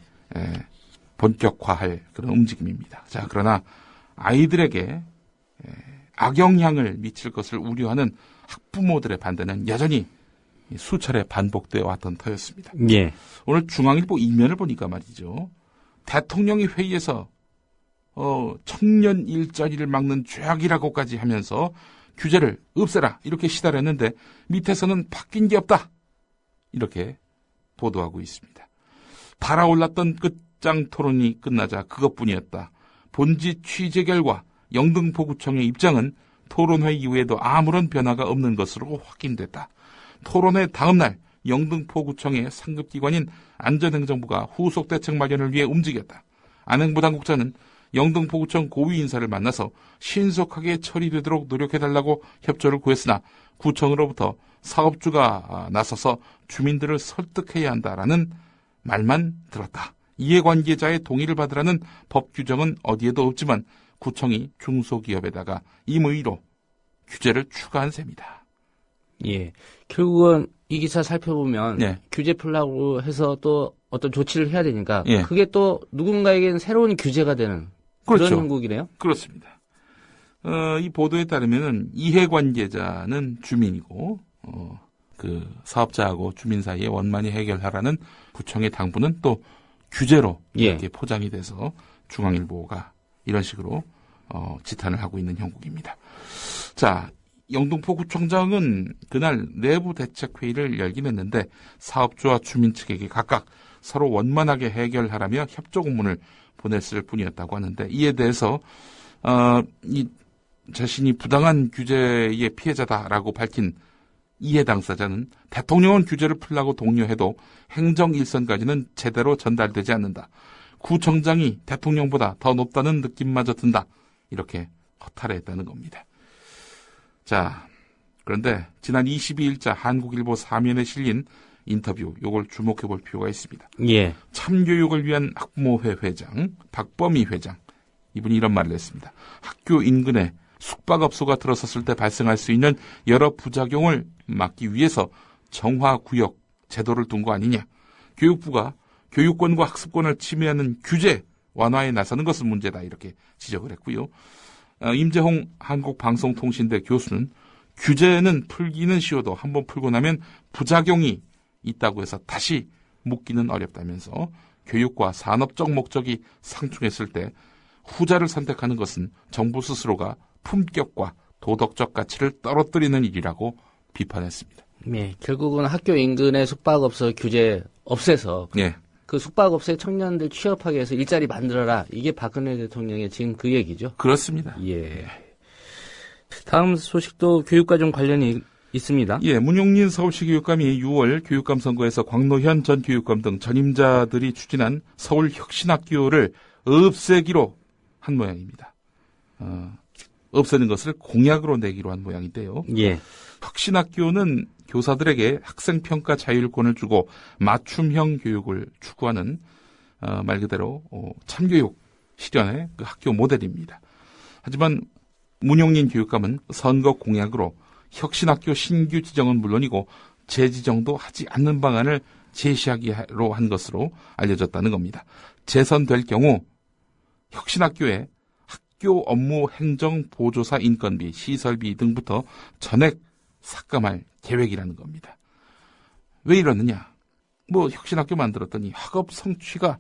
본격화할 그런 움직임입니다. 자, 그러나 아이들에게 악영향을 미칠 것을 우려하는 학부모들의 반대는 여전히 수차례 반복되어 왔던 터였습니다. 예. 오늘 중앙일보 이면을 보니까 말이죠. 대통령이 회의에서 청년 일자리를 막는 죄악이라고까지 하면서 규제를 없애라 이렇게 시달했는데 밑에서는 바뀐 게 없다 이렇게 보도하고 있습니다. 달아올랐던 끝장 토론이 끝나자 그것뿐이었다. 본지 취재 결과 영등포구청의 입장은 토론회 이후에도 아무런 변화가 없는 것으로 확인됐다. 토론회 다음 날 영등포구청의 상급기관인 안전행정부가 후속 대책 마련을 위해 움직였다. 안행부 당국자는 영등포구청 고위 인사를 만나서 신속하게 처리되도록 노력해달라고 협조를 구했으나 구청으로부터 사업주가 나서서 주민들을 설득해야 한다라는 말만 들었다. 이해관계자의 동의를 받으라는 법 규정은 어디에도 없지만 구청이 중소기업에다가 임의로 규제를 추가한 셈이다. 예. 결국은 이 기사 살펴보면 네. 규제 풀라고 해서 또 어떤 조치를 해야 되니까 예. 그게 또 누군가에게는 새로운 규제가 되는 그런 그렇죠. 형국이네요. 그렇습니다. 이 보도에 따르면은 이해관계자는 주민이고 그 사업자하고 주민 사이에 원만히 해결하라는 구청의 당부는 또 규제로 이렇게 포장이 돼서 중앙일보가 이런 식으로 지탄을 하고 있는 형국입니다. 자, 영등포구청장은 그날 내부 대책 회의를 열긴 했는데 사업주와 주민 측에게 각각 서로 원만하게 해결하라며 협조 공문을 보냈을 뿐이었다고 하는데 이에 대해서 자신이 부당한 규제의 피해자다라고 밝힌 이해 당사자는 대통령은 규제를 풀라고 독려해도 행정 일선까지는 제대로 전달되지 않는다. 구청장이 대통령보다 더 높다는 느낌마저 든다. 이렇게 허탈해했다는 겁니다. 자, 그런데 지난 22일자 한국일보 3면에 실린 인터뷰, 요걸 주목해 볼 필요가 있습니다. 예. 참교육을 위한 학부모회 회장, 박범희 회장, 이분이 이런 말을 했습니다. 학교 인근에 숙박업소가 들어섰을 때 발생할 수 있는 여러 부작용을 막기 위해서 정화구역 제도를 둔 거 아니냐. 교육부가 교육권과 학습권을 침해하는 규제 완화에 나서는 것은 문제다. 이렇게 지적을 했고요. 임재홍 한국방송통신대 교수는 규제는 풀기는 쉬워도 한번 풀고 나면 부작용이 있다고 해서 다시 묶기는 어렵다면서 교육과 산업적 목적이 상충했을 때 후자를 선택하는 것은 정부 스스로가 품격과 도덕적 가치를 떨어뜨리는 일이라고 비판했습니다. 네, 결국은 학교 인근의 숙박업소 규제 없애서 네. 그 숙박업소에 청년들 취업하게 해서 일자리 만들어라. 이게 박근혜 대통령의 지금 그 얘기죠. 그렇습니다. 예. 다음 소식도 교육과 좀 관련이 있습니다. 예, 문용린 서울시 교육감이 6월 교육감 선거에서 광노현 전 교육감 등 전임자들이 추진한 서울 혁신학교를 없애기로 한 모양입니다. 없애는 것을 공약으로 내기로 한 모양인데요. 예. 혁신학교는 교사들에게 학생평가 자율권을 주고 맞춤형 교육을 추구하는 말 그대로 참교육 실현의 그 학교 모델입니다. 하지만 문용린 교육감은 선거 공약으로 혁신학교 신규 지정은 물론이고 재지정도 하지 않는 방안을 제시하기로 한 것으로 알려졌다는 겁니다. 재선될 경우 혁신학교에 학교 업무 행정 보조사 인건비, 시설비 등부터 전액 삭감할 계획이라는 겁니다. 왜 이러느냐? 혁신학교 만들었더니 학업 성취가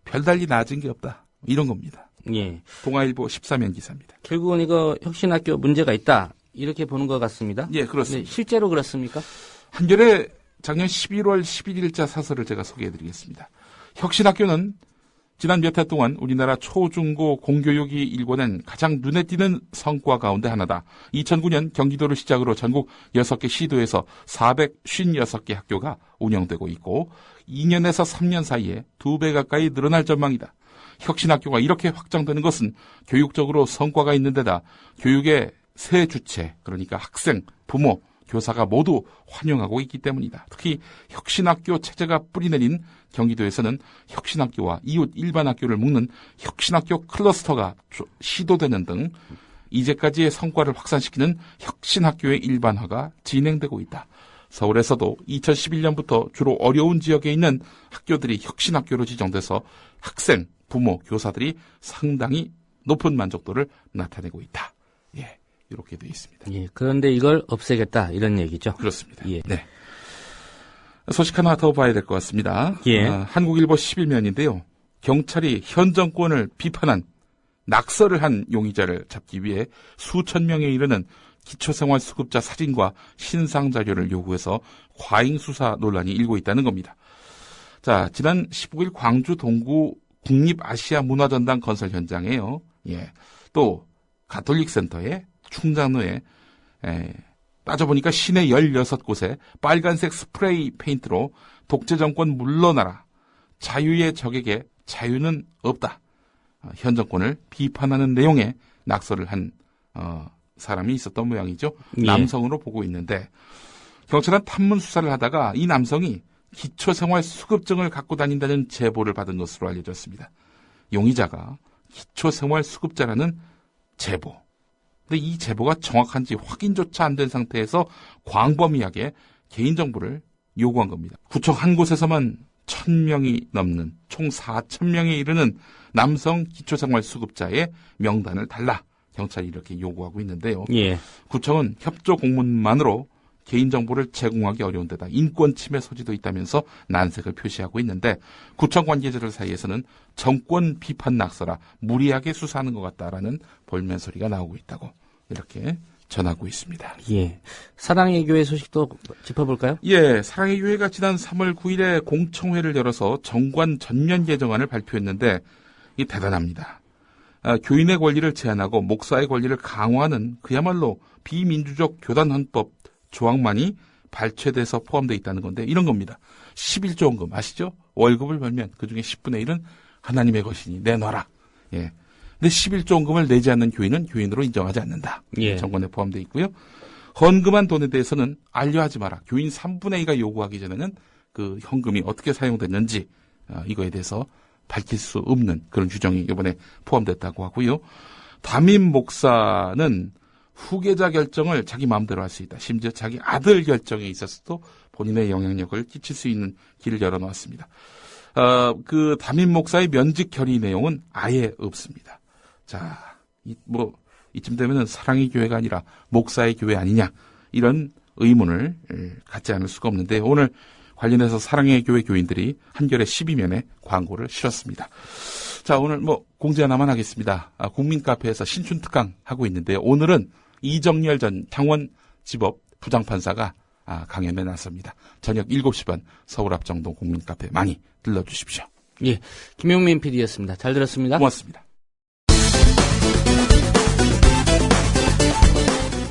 별달리 낮은 게 없다. 이런 겁니다. 예. 동아일보 13면 기사입니다. 결국은 이거 혁신학교 문제가 있다. 이렇게 보는 것 같습니다. 예, 그렇습니다. 네, 실제로 그렇습니까? 한겨레 작년 11월 11일자 사설을 제가 소개해드리겠습니다. 혁신학교는 지난 몇 해 동안 우리나라 초중고 공교육이 일궈낸 가장 눈에 띄는 성과 가운데 하나다. 2009년 경기도를 시작으로 전국 6개 시도에서 456개 학교가 운영되고 있고 2년에서 3년 사이에 2배 가까이 늘어날 전망이다. 혁신학교가 이렇게 확장되는 것은 교육적으로 성과가 있는 데다 교육의 새 주체, 그러니까 학생, 부모, 교사가 모두 환영하고 있기 때문이다. 특히 혁신학교 체제가 뿌리내린 경기도에서는 혁신학교와 이웃 일반 학교를 묶는 혁신학교 클러스터가 시도되는 등 이제까지의 성과를 확산시키는 혁신학교의 일반화가 진행되고 있다. 서울에서도 2011년부터 주로 어려운 지역에 있는 학교들이 혁신학교로 지정돼서 학생, 부모, 교사들이 상당히 높은 만족도를 나타내고 있다. 예, 이렇게 되어 있습니다. 예, 그런데 이걸 없애겠다 이런 얘기죠. 그렇습니다. 예. 네. 소식 하나 더 봐야 될 것 같습니다. 예. 한국일보 11면인데요. 경찰이 현 정권을 비판한 낙서를 한 용의자를 잡기 위해 수천 명에 이르는 기초생활수급자 사진과 신상자료를 요구해서 과잉 수사 논란이 일고 있다는 겁니다. 자, 지난 15일 광주 동구 국립아시아문화전당 건설 현장에요. 예. 또 가톨릭센터에 충장로에 따져보니까 시내 16곳에 빨간색 스프레이 페인트로 독재정권 물러나라. 자유의 적에게 자유는 없다. 현 정권을 비판하는 내용의 낙서를 한 사람이 있었던 모양이죠. 예. 남성으로 보고 있는데 경찰은 탐문 수사를 하다가 이 남성이 기초생활수급증을 갖고 다닌다는 제보를 받은 것으로 알려졌습니다. 용의자가 기초생활수급자라는 제보. 근데 이 제보가 정확한지 확인조차 안 된 상태에서 광범위하게 개인정보를 요구한 겁니다. 구청 한 곳에서만 1,000명이 넘는 총 4,000명에 이르는 남성 기초생활수급자의 명단을 달라. 경찰이 이렇게 요구하고 있는데요. 예. 구청은 협조 공문만으로 개인정보를 제공하기 어려운 데다 인권 침해 소지도 있다면서 난색을 표시하고 있는데 구청 관계자들 사이에서는 정권 비판 낙서라 무리하게 수사하는 것 같다라는 볼멘 소리가 나오고 있다고 이렇게 전하고 있습니다. 예. 사랑의 교회 소식도 짚어볼까요? 예, 사랑의 교회가 지난 3월 9일에 공청회를 열어서 정관 전면 개정안을 발표했는데 이 대단합니다. 교인의 권리를 제한하고 목사의 권리를 강화하는 그야말로 비민주적 교단 헌법 조항만이 발췌돼서 포함되어 있다는 건데 이런 겁니다. 11조 원금 아시죠? 월급을 벌면 그중에 10분의 1은 하나님의 것이니 내놔라. 예. 근데 11조 원금을 내지 않는 교인은 교인으로 인정하지 않는다. 예. 정권에 포함되어 있고요. 헌금한 돈에 대해서는 알려하지 마라. 교인 3분의 2가 요구하기 전에는 그 현금이 어떻게 사용됐는지 이거에 대해서 밝힐 수 없는 그런 규정이 이번에 포함됐다고 하고요. 담임 목사는 후계자 결정을 자기 마음대로 할 수 있다. 심지어 자기 아들 결정에 있어서도 본인의 영향력을 끼칠 수 있는 길을 열어놓았습니다. 그 담임 목사의 면직 결의 내용은 아예 없습니다. 자, 이쯤 되면은 사랑의 교회가 아니라 목사의 교회 아니냐, 이런 의문을 갖지 않을 수가 없는데, 오늘 관련해서 사랑의 교회 교인들이 한겨레 12면에 광고를 실었습니다. 자, 오늘 공지 하나만 하겠습니다. 국민카페에서 신춘특강 하고 있는데, 오늘은 이정열 전 창원지법 부장판사가 강연에 나섭니다. 저녁 7시 반 서울 압정동 국민카페 많이 들러주십시오. 예, 김용민 PD였습니다. 잘 들었습니다. 고맙습니다.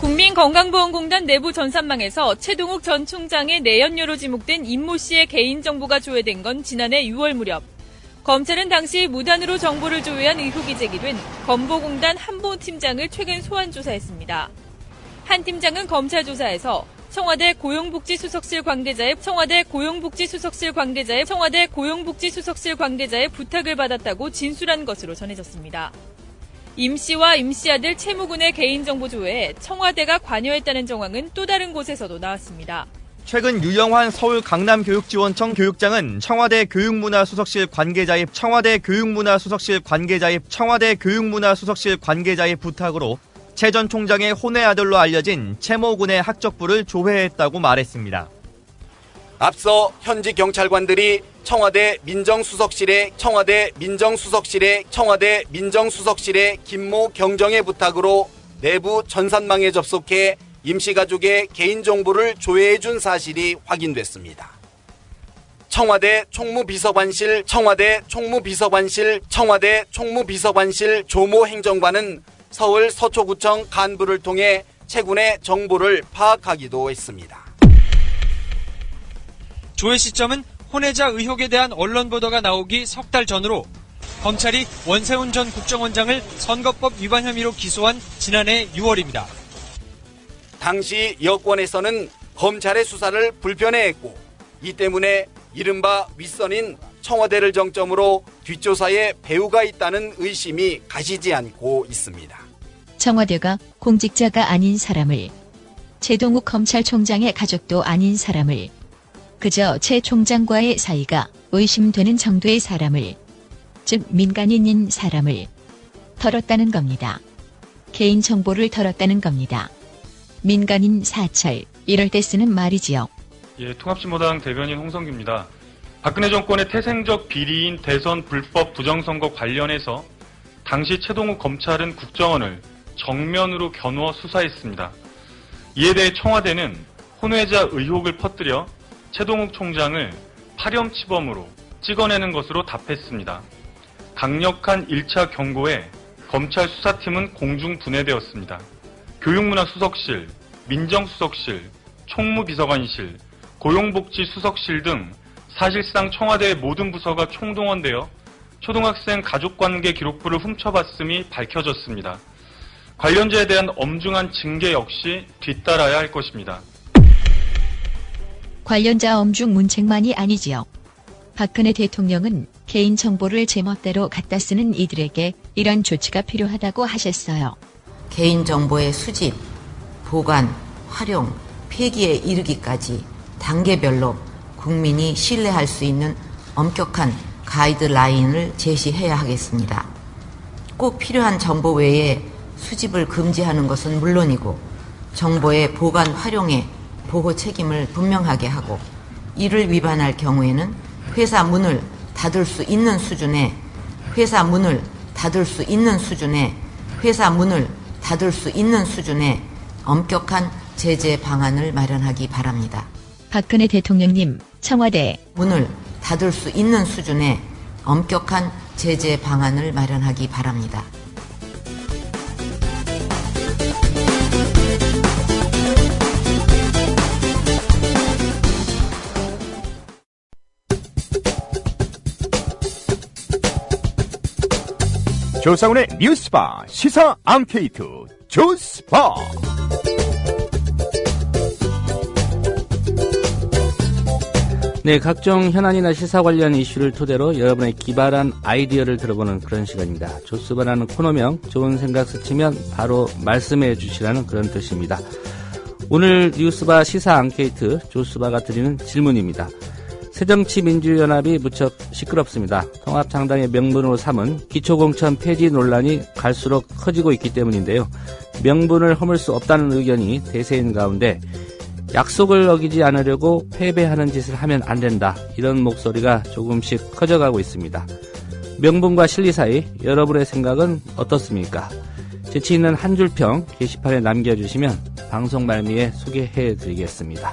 국민건강보험공단 내부 전산망에서 최동욱 전 총장의 내연료로 지목된 임모 씨의 개인정보가 조회된 건 지난해 6월 무렵. 검찰은 당시 무단으로 정보를 조회한 의혹이 제기된 건보공단 한보 팀장을 최근 소환 조사했습니다. 한 팀장은 검찰 조사에서 청와대 고용복지수석실 관계자의 부탁을 받았다고 진술한 것으로 전해졌습니다. 임 씨와 임 씨 아들 채무군의 개인정보 조회에 청와대가 관여했다는 정황은 또 다른 곳에서도 나왔습니다. 최근 유영환 서울 강남교육지원청 교육장은 청와대 교육문화수석실 관계자의 부탁으로 최 전 총장의 혼외 아들로 알려진 채모군의 학적부를 조회했다고 말했습니다. 앞서 현지 경찰관들이 청와대 민정수석실의 김모 경정의 부탁으로 내부 전산망에 접속해 임씨 가족의 개인정보를 조회해준 사실이 확인됐습니다. 청와대 총무비서관실 조모 행정관은 서울 서초구청 간부를 통해 채군의 정보를 파악하기도 했습니다. 조회 시점은 혼외자 의혹에 대한 언론 보도가 나오기 석 달 전으로 검찰이 원세훈 전 국정원장을 선거법 위반 혐의로 기소한 지난해 6월입니다. 당시 여권에서는 검찰의 수사를 불편해했고, 이 때문에 이른바 윗선인 청와대를 정점으로 뒷조사에 배후가 있다는 의심이 가시지 않고 있습니다. 청와대가 공직자가 아닌 사람을, 최동욱 검찰총장의 가족도 아닌 사람을, 그저 최 총장과의 사이가 의심되는 정도의 사람을, 즉 민간인인 사람을 털었다는 겁니다. 개인정보를 털었다는 겁니다. 민간인 사찰, 이럴 때 쓰는 말이지요. 예, 통합진보당 대변인 홍성규입니다. 박근혜 정권의 태생적 비리인 대선 불법 부정선거 관련해서 당시 최동욱 검찰은 국정원을 정면으로 겨누어 수사했습니다. 이에 대해 청와대는 혼외자 의혹을 퍼뜨려 최동욱 총장을 파렴치범으로 찍어내는 것으로 답했습니다. 강력한 1차 경고에 검찰 수사팀은 공중 분해되었습니다. 교육문화수석실, 민정수석실, 총무비서관실, 고용복지수석실 등 사실상 청와대의 모든 부서가 총동원되어 초등학생 가족관계 기록부를 훔쳐봤음이 밝혀졌습니다. 관련자에 대한 엄중한 징계 역시 뒤따라야 할 것입니다. 관련자 엄중 문책만이 아니지요. 박근혜 대통령은 개인정보를 제멋대로 갖다 쓰는 이들에게 이런 조치가 필요하다고 하셨어요. 개인정보의 수집, 보관, 활용, 폐기에 이르기까지 단계별로 국민이 신뢰할 수 있는 엄격한 가이드라인을 제시해야 하겠습니다. 꼭 필요한 정보 외에 수집을 금지하는 것은 물론이고, 정보의 보관, 활용에 보호 책임을 분명하게 하고, 이를 위반할 경우에는 회사 문을 닫을 수 있는 수준의 엄격한 제재 방안을 마련하기 바랍니다. 박근혜 대통령님, 청와대 문을 닫을 수 있는 수준의 엄격한 제재 방안을 마련하기 바랍니다. 조상훈의 뉴스바 시사 앙케이트 조스바. 네, 각종 현안이나 시사 관련 이슈를 토대로 여러분의 기발한 아이디어를 들어보는 그런 시간입니다. 조스바라는 코너명, 좋은 생각 스치면 바로 말씀해 주시라는 그런 뜻입니다. 오늘 뉴스바 시사 앙케이트 조스바가 드리는 질문입니다. 새정치민주연합이 무척 시끄럽습니다. 통합장당의 명분으로 삼은 기초공천 폐지 논란이 갈수록 커지고 있기 때문인데요. 명분을 허물 수 없다는 의견이 대세인 가운데 약속을 어기지 않으려고 패배하는 짓을 하면 안 된다. 이런 목소리가 조금씩 커져가고 있습니다. 명분과 실리 사이 여러분의 생각은 어떻습니까? 재치 있는 한 줄 평 게시판에 남겨주시면 방송 말미에 소개해드리겠습니다.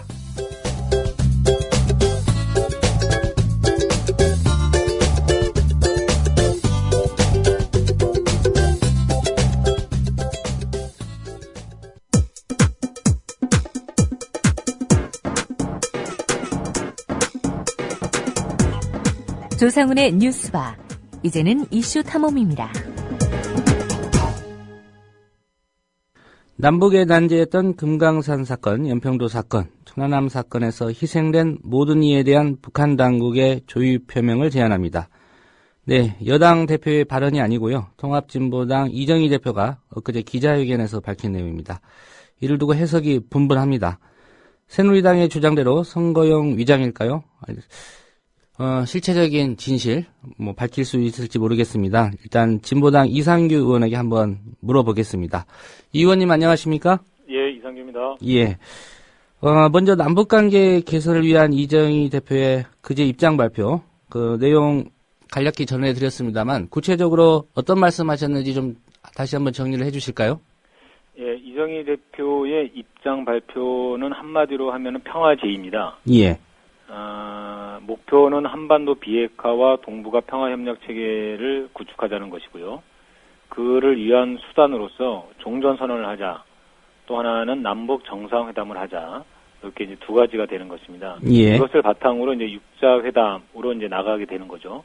조상훈의 뉴스바. 이제는 이슈 탐험입니다. 남북에 난제했던 금강산 사건, 연평도 사건, 천안함 사건에서 희생된 모든 이에 대한 북한 당국의 조의 표명을 제안합니다. 네, 여당 대표의 발언이 아니고요. 통합진보당 이정희 대표가 엊그제 기자회견에서 밝힌 내용입니다. 이를 두고 해석이 분분합니다. 새누리당의 주장대로 선거용 위장일까요? 실체적인 진실, 밝힐 수 있을지 모르겠습니다. 일단, 진보당 이상규 의원에게 한번 물어보겠습니다. 이 의원님 안녕하십니까? 예, 이상규입니다. 예. 먼저 남북관계 개선을 위한 이정희 대표의 그제 입장 발표, 그 내용 간략히 전해드렸습니다만, 구체적으로 어떤 말씀 하셨는지 좀 다시 한번 정리를 해 주실까요? 예, 이정희 대표의 입장 발표는 한마디로 하면은 평화제의입니다. 예. 목표는 한반도 비핵화와 동북아 평화협력 체계를 구축하자는 것이고요. 그를 위한 수단으로서 종전선언을 하자. 또 하나는 남북 정상회담을 하자. 이렇게 이제 두 가지가 되는 것입니다. 예. 이것을 바탕으로 이제 육자회담으로 이제 나가게 되는 거죠.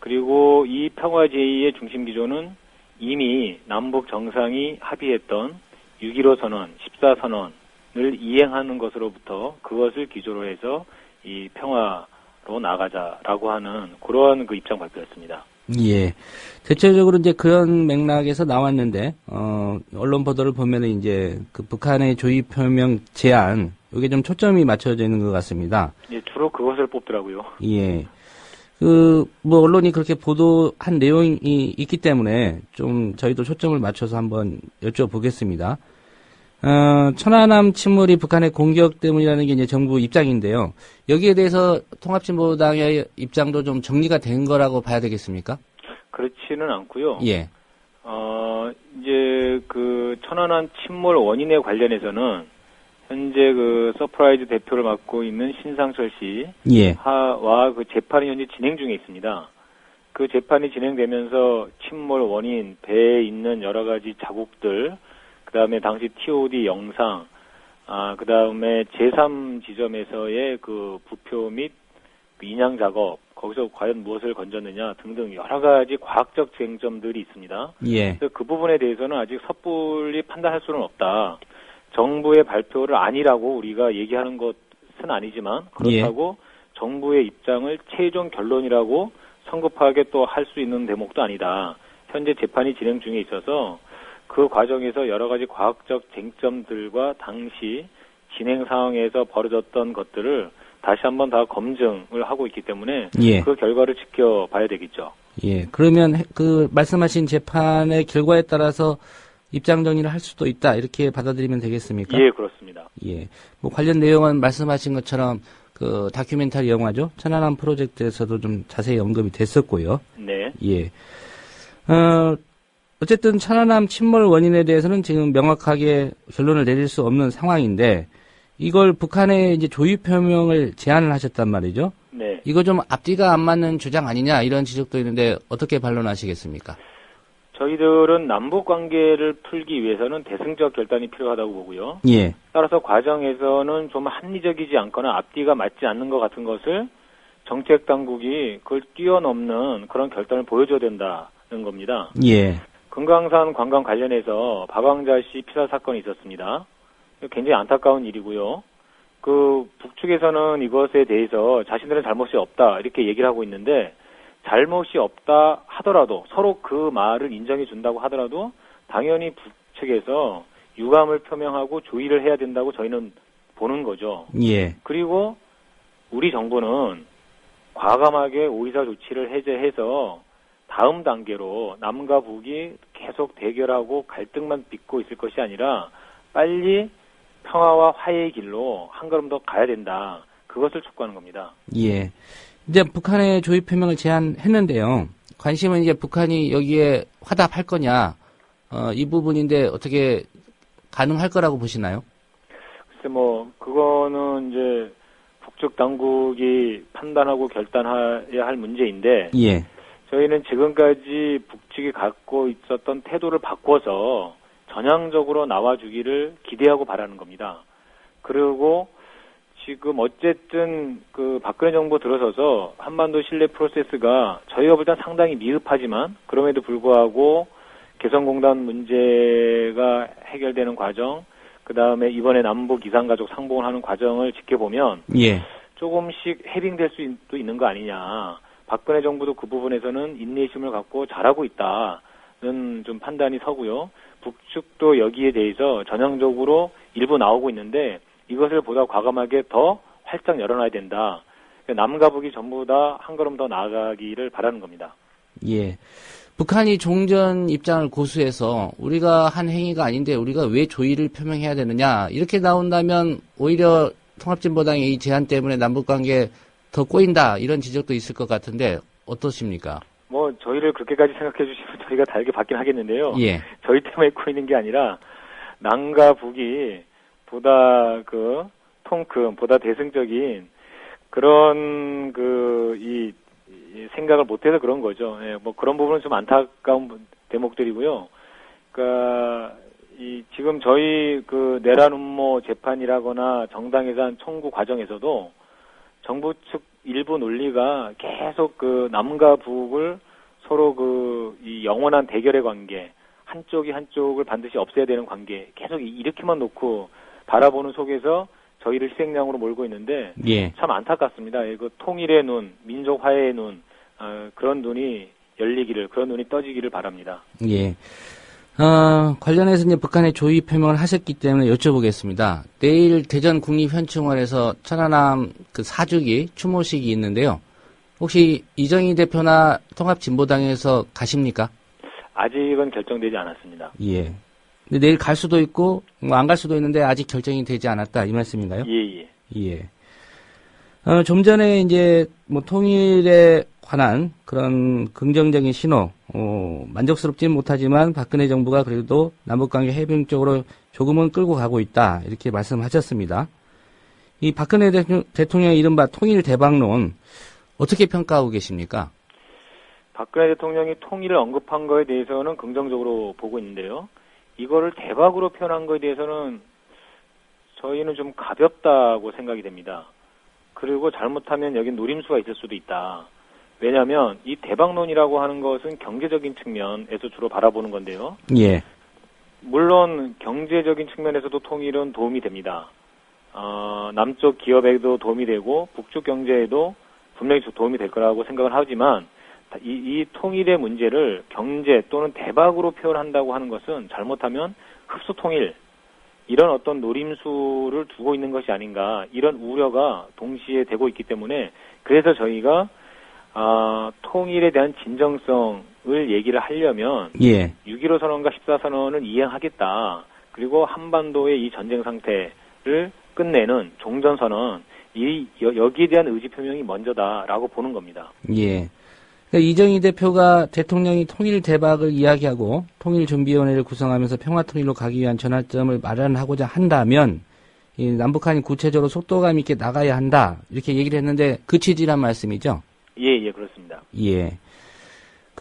그리고 이 평화제의의 중심 기조는 이미 남북 정상이 합의했던 6.15 선언, 14선언을 이행하는 것으로부터 그것을 기조로 해서 이 평화로 나가자라고 하는 그러한 그 입장 발표였습니다. 예. 대체적으로 이제 그런 맥락에서 나왔는데, 언론 보도를 보면은 이제 그 북한의 조의 표명 제안, 이게 좀 초점이 맞춰져 있는 것 같습니다. 예, 주로 그것을 뽑더라고요. 예. 언론이 그렇게 보도한 내용이 있기 때문에 좀 저희도 초점을 맞춰서 한번 여쭤보겠습니다. 천안함 침몰이 북한의 공격 때문이라는 게 이제 정부 입장인데요. 여기에 대해서 통합진보당의 입장도 좀 정리가 된 거라고 봐야 되겠습니까? 그렇지는 않고요. 예. 이제 그 천안함 침몰 원인에 관련해서는 현재 그 서프라이즈 대표를 맡고 있는 신상철 씨 예. 와 그 재판이 현재 진행 중에 있습니다. 그 재판이 진행되면서 침몰 원인, 배에 있는 여러 가지 자국들, 그 다음에 당시 TOD 영상, 그 다음에 제3지점에서의 그 부표 및 그 인양 작업, 거기서 과연 무엇을 건졌느냐 등등 여러 가지 과학적 쟁점들이 있습니다. 예. 그래서 그 부분에 대해서는 아직 섣불리 판단할 수는 없다. 정부의 발표를 아니라고 우리가 얘기하는 것은 아니지만 그렇다고 정부의 입장을 최종 결론이라고 성급하게 또 할 수 있는 대목도 아니다. 현재 재판이 진행 중에 있어서 그 과정에서 여러 가지 과학적 쟁점들과 당시 진행 상황에서 벌어졌던 것들을 다시 한번 다 검증을 하고 있기 때문에 예. 그 결과를 지켜봐야 되겠죠. 예. 그러면 그 말씀하신 재판의 결과에 따라서 입장 정리를 할 수도 있다. 이렇게 받아들이면 되겠습니까? 예, 그렇습니다. 예. 관련 내용은 말씀하신 것처럼 그 다큐멘터리 영화죠. 천안함 프로젝트에서도 좀 자세히 언급이 됐었고요. 네. 예. 어쨌든 천안함 침몰 원인에 대해서는 지금 명확하게 결론을 내릴 수 없는 상황인데 이걸 북한에 이제 조의 표명을 제안을 하셨단 말이죠. 네. 이거 좀 앞뒤가 안 맞는 주장 아니냐 이런 지적도 있는데 어떻게 반론하시겠습니까? 저희들은 남북 관계를 풀기 위해서는 대승적 결단이 필요하다고 보고요. 예. 따라서 과정에서는 좀 합리적이지 않거나 앞뒤가 맞지 않는 것 같은 것을 정책 당국이 그걸 뛰어넘는 그런 결단을 보여줘야 된다는 겁니다. 예. 금강산 관광 관련해서 박왕자 씨 피살 사건이 있었습니다. 굉장히 안타까운 일이고요. 그 북측에서는 이것에 대해서 자신들은 잘못이 없다 이렇게 얘기를 하고 있는데 잘못이 없다 하더라도 서로 그 말을 인정해 준다고 하더라도 당연히 북측에서 유감을 표명하고 조의를 해야 된다고 저희는 보는 거죠. 예. 그리고 우리 정부는 과감하게 오이사 조치를 해제해서 다음 단계로 남과 북이 계속 대결하고 갈등만 빚고 있을 것이 아니라 빨리 평화와 화해의 길로 한 걸음 더 가야 된다. 그것을 촉구하는 겁니다. 예. 이제 북한의 조의 표명을 제안했는데요. 관심은 이제 북한이 여기에 화답할 거냐, 이 부분인데 어떻게 가능할 거라고 보시나요? 글쎄 그거는 이제 북측 당국이 판단하고 결단해야 할 문제인데, 예. 저희는 지금까지 북측이 갖고 있었던 태도를 바꿔서 전향적으로 나와주기를 기대하고 바라는 겁니다. 그리고 지금 어쨌든 그 박근혜 정부 들어서서 한반도 신뢰 프로세스가 저희가 볼 땐 상당히 미흡하지만 그럼에도 불구하고 개성공단 문제가 해결되는 과정, 그 다음에 이번에 남북 이산가족 상봉을 하는 과정을 지켜보면 예. 조금씩 해빙될 수도 있는 거 아니냐. 박근혜 정부도 그 부분에서는 인내심을 갖고 잘하고 있다는 좀 판단이 서고요. 북측도 여기에 대해서 전향적으로 일부 나오고 있는데 이것을 보다 과감하게 더 활짝 열어놔야 된다. 남과 북이 전부 다 한 걸음 더 나아가기를 바라는 겁니다. 예. 북한이 종전 입장을 고수해서 우리가 한 행위가 아닌데 우리가 왜 조의를 표명해야 되느냐 이렇게 나온다면 오히려 통합진보당의 이 제안 때문에 남북관계 더 꼬인다 이런 지적도 있을 것 같은데 어떠십니까? 저희를 그렇게까지 생각해 주시면 저희가 다르게 받긴 하겠는데요. 예. 저희 때문에 꼬이는 게 아니라 남과 북이 보다 통큰, 보다 대승적인 그런 이 생각을 못해서 그런 거죠. 예, 그런 부분은 좀 안타까운 대목들이고요. 지금 저희 내란 음모 재판이라거나 정당 예산 청구 과정에서도 정부 측 일부 논리가 계속 남과 북을 서로 이 영원한 대결의 관계, 한쪽이 한쪽을 반드시 없애야 되는 관계, 계속 이렇게만 놓고 바라보는 속에서 저희를 희생양으로 몰고 있는데 예. 참 안타깝습니다. 통일의 눈, 민족 화해의 눈, 그런 눈이 열리기를, 그런 눈이 떠지기를 바랍니다. 예. 관련해서 이제 북한의 조의 표명을 하셨기 때문에 여쭤보겠습니다. 내일 대전 국립현충원에서 천안함 사주기 추모식이 있는데요. 혹시 이정희 대표나 통합진보당에서 가십니까? 아직은 결정되지 않았습니다. 예. 근데 내일 갈 수도 있고 안 갈 수도 있는데 아직 결정이 되지 않았다 이 말씀인가요? 예. 예. 좀 전에 이제 통일에 관한 그런 긍정적인 신호, 만족스럽지는 못하지만 박근혜 정부가 그래도 남북관계 해빙 쪽으로 조금은 끌고 가고 있다 이렇게 말씀하셨습니다. 이 박근혜 대통령의 이른바 통일 대박론 어떻게 평가하고 계십니까? 박근혜 대통령이 통일을 언급한 거에 대해서는 긍정적으로 보고 있는데요. 이거를 대박으로 표현한 거에 대해서는 저희는 좀 가볍다고 생각이 됩니다. 그리고 잘못하면 여긴 노림수가 있을 수도 있다. 왜냐하면 이 대박론이라고 하는 것은 경제적인 측면에서 주로 바라보는 건데요. 예. 물론 경제적인 측면에서도 통일은 도움이 됩니다. 남쪽 기업에도 도움이 되고 북쪽 경제에도 분명히 도움이 될 거라고 생각을 하지만 이 통일의 문제를 경제 또는 대박으로 표현한다고 하는 것은 잘못하면 흡수 통일 이런 어떤 노림수를 두고 있는 것이 아닌가 이런 우려가 동시에 되고 있기 때문에 그래서 저희가 통일에 대한 진정성을 얘기를 하려면 예. 6.15 선언과 14선언은 이행하겠다. 그리고 한반도의 이 전쟁 상태를 끝내는 종전선언 여기에 대한 의지 표명이 먼저다라고 보는 겁니다. 예. 그러니까 이정희 대표가 대통령이 통일 대박을 이야기하고 통일준비위원회를 구성하면서 평화통일로 가기 위한 전환점을 마련하고자 한다면 이 남북한이 구체적으로 속도감 있게 나가야 한다 이렇게 얘기를 했는데 그 취지란 말씀이죠? 예, 그렇습니다. 예.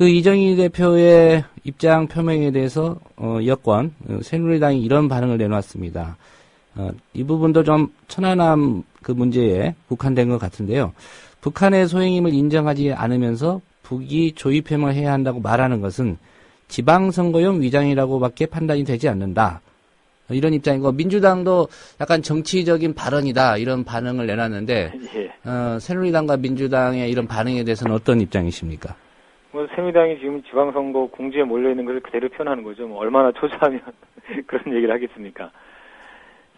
이정희 대표의 입장 표명에 대해서 여권 새누리당이 이런 반응을 내놓았습니다. 이 부분도 좀 천안함 문제에 국한된 것 같은데요. 북한의 소행임을 인정하지 않으면서 북이 조의 표명을 해야 한다고 말하는 것은 지방선거용 위장이라고밖에 판단이 되지 않는다. 이런 입장이고 민주당도 약간 정치적인 발언이다 이런 반응을 내놨는데 예. 새누리당과 민주당의 이런 반응에 대해서는 어떤 입장이십니까? 뭐 새누리당이 지금 지방선거 공지에 몰려있는 것을 그대로 표현하는 거죠. 뭐 얼마나 초조하면 그런 얘기를 하겠습니까.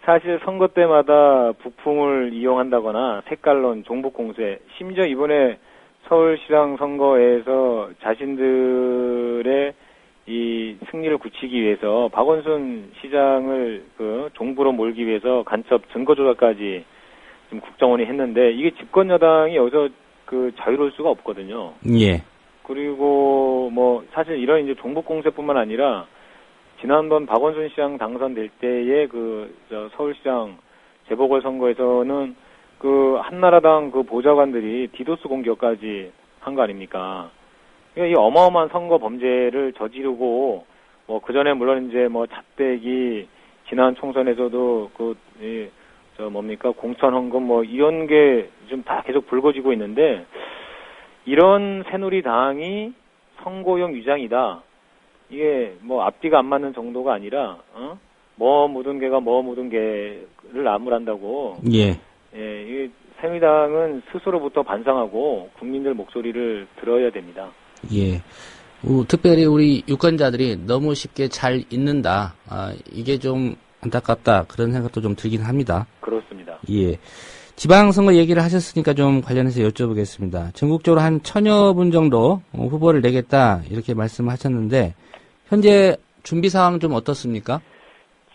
사실 선거 때마다 북풍을 이용한다거나 색깔론, 종북공세, 심지어 이번에 서울시장 선거에서 자신들의 이 승리를 굳히기 위해서 박원순 시장을 그 종부로 몰기 위해서 간첩 증거조작까지 지금 국정원이 했는데 이게 집권 여당이 여기서 그 자유로울 수가 없거든요. 예. 그리고 뭐 사실 이런 이제 종북공세뿐만 아니라 지난번 박원순 시장 당선될 때의 서울시장 재보궐선거에서는 그 한나라당 그 보좌관들이 디도스 공격까지 한 거 아닙니까? 그러니까 이 어마어마한 선거 범죄를 저지르고 뭐 그 전에 물론 이제 뭐 잣대기 지난 총선에서도 공천 헌금 뭐 이런 게 좀 다 계속 불거지고 있는데 이런 새누리당이 선거용 위장이다. 이게 뭐 앞뒤가 안 맞는 정도가 아니라 뭐 묻은 개가 뭐 묻은 개를 나무란다고. 예. 예, 이 새누리당은 스스로부터 반성하고 국민들 목소리를 들어야 됩니다. 예. 특별히 우리 유권자들이 너무 쉽게 잘 잊는다. 이게 좀 안타깝다. 그런 생각도 좀 들긴 합니다. 그렇습니다. 예. 지방선거 얘기를 하셨으니까 좀 관련해서 여쭤보겠습니다. 전국적으로 한 1000여 분 정도 후보를 내겠다. 이렇게 말씀하셨는데, 현재 준비 상황 좀 어떻습니까?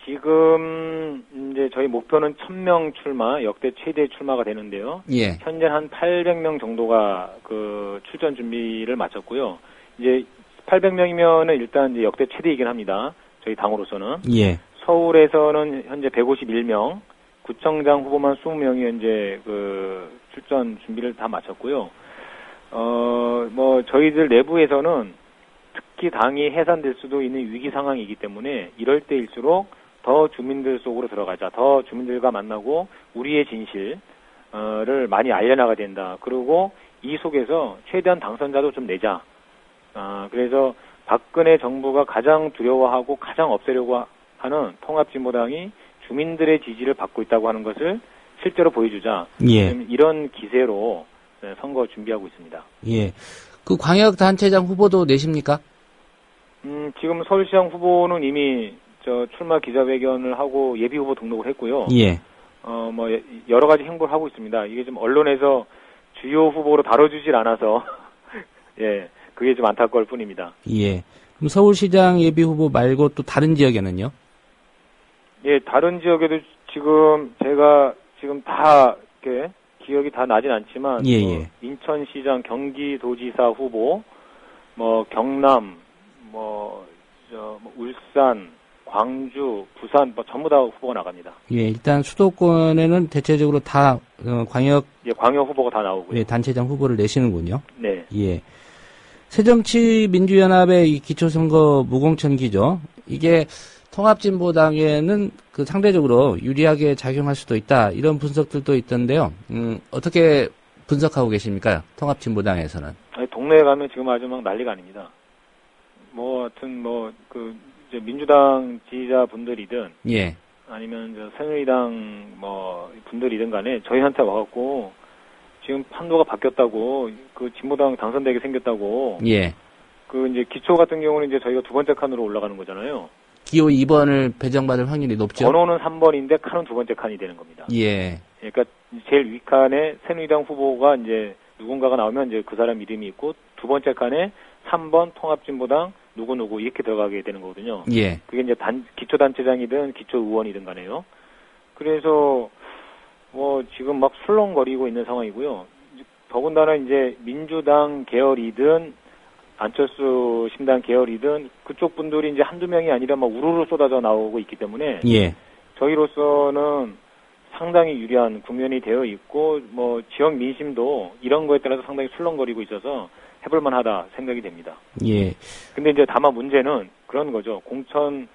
지금 이제 저희 목표는 1000명 출마, 역대 최대 출마가 되는데요. 예. 현재 한 800명 정도가 그 출전 준비를 마쳤고요. 이제 800명이면은 일단 이제 역대 최대이긴 합니다. 저희 당으로서는. 예. 서울에서는 현재 151명, 구청장 후보만 20명이 현재 그 출전 준비를 다 마쳤고요. 뭐 저희들 내부에서는 특히 당이 해산될 수도 있는 위기 상황이기 때문에 이럴 때일수록 더 주민들 속으로 들어가자. 더 주민들과 만나고 우리의 진실을 많이 알려나가야 된다. 그리고 이 속에서 최대한 당선자도 좀 내자. 그래서 박근혜 정부가 가장 두려워하고 가장 없애려고 하는 통합진보당이 주민들의 지지를 받고 있다고 하는 것을 실제로 보여주자. 예. 이런 기세로 선거 준비하고 있습니다. 예. 그 광역단체장 후보도 내십니까? 지금 서울시장 후보는 이미 출마 기자회견을 하고 예비 후보 등록을 했고요. 예. 뭐 여러 가지 행보를 하고 있습니다. 이게 좀 언론에서 주요 후보로 다뤄주질 않아서 예, 그게 좀 안타까울 뿐입니다. 예. 그럼 서울시장 예비 후보 말고 또 다른 지역에는요? 예, 다른 지역에도 지금 제가 지금 다 이렇게 기억이 다 나진 않지만 예, 뭐 인천시장, 경기도지사 후보, 뭐 경남, 뭐 울산, 광주, 부산 뭐 전부 다 후보가 나갑니다. 예, 일단 수도권에는 대체적으로 다 광역 후보가 다 나오고요. 예, 단체장 후보를 내시는군요. 네. 예. 새정치민주연합의 이 기초선거 무공천기죠. 이게 통합진보당에는 그 상대적으로 유리하게 작용할 수도 있다. 이런 분석들도 있던데요. 어떻게 분석하고 계십니까? 통합진보당에서는. 아니, 동네에 가면 지금 아주 막 난리가 아닙니다. 뭐, 하여튼 이제 민주당 지지자분들이든. 예. 아니면 새누리당 분들이든 간에 저희한테 와갖고 지금 판도가 바뀌었다고, 그 진보당 당선되게 생겼다고. 예. 그 이제 기초 같은 경우는 이제 저희가 두 번째 칸으로 올라가는 거잖아요. 기호 2번을 배정받을 확률이 높죠? 번호는 3번인데 칸은 두 번째 칸이 되는 겁니다. 예. 그러니까 제일 윗칸에 새누리당 후보가 이제 누군가가 나오면 이제 그 사람 이름이 있고 두 번째 칸에 3번 통합진보당 누구누구 이렇게 들어가게 되는 거거든요. 예. 그게 이제 기초단체장이든 기초의원이든 간에요. 그래서 뭐 지금 막 술렁거리고 있는 상황이고요. 더군다나 이제 민주당 계열이든 안철수 신당 계열이든 그쪽 분들이 이제 한두 명이 아니라 막 우르르 쏟아져 나오고 있기 때문에 예. 저희로서는 상당히 유리한 국면이 되어 있고 뭐 지역 민심도 이런 거에 따라서 상당히 술렁거리고 있어서 해볼만 하다 생각이 됩니다. 예. 근데 이제 다만 문제는 그런 거죠. 공천에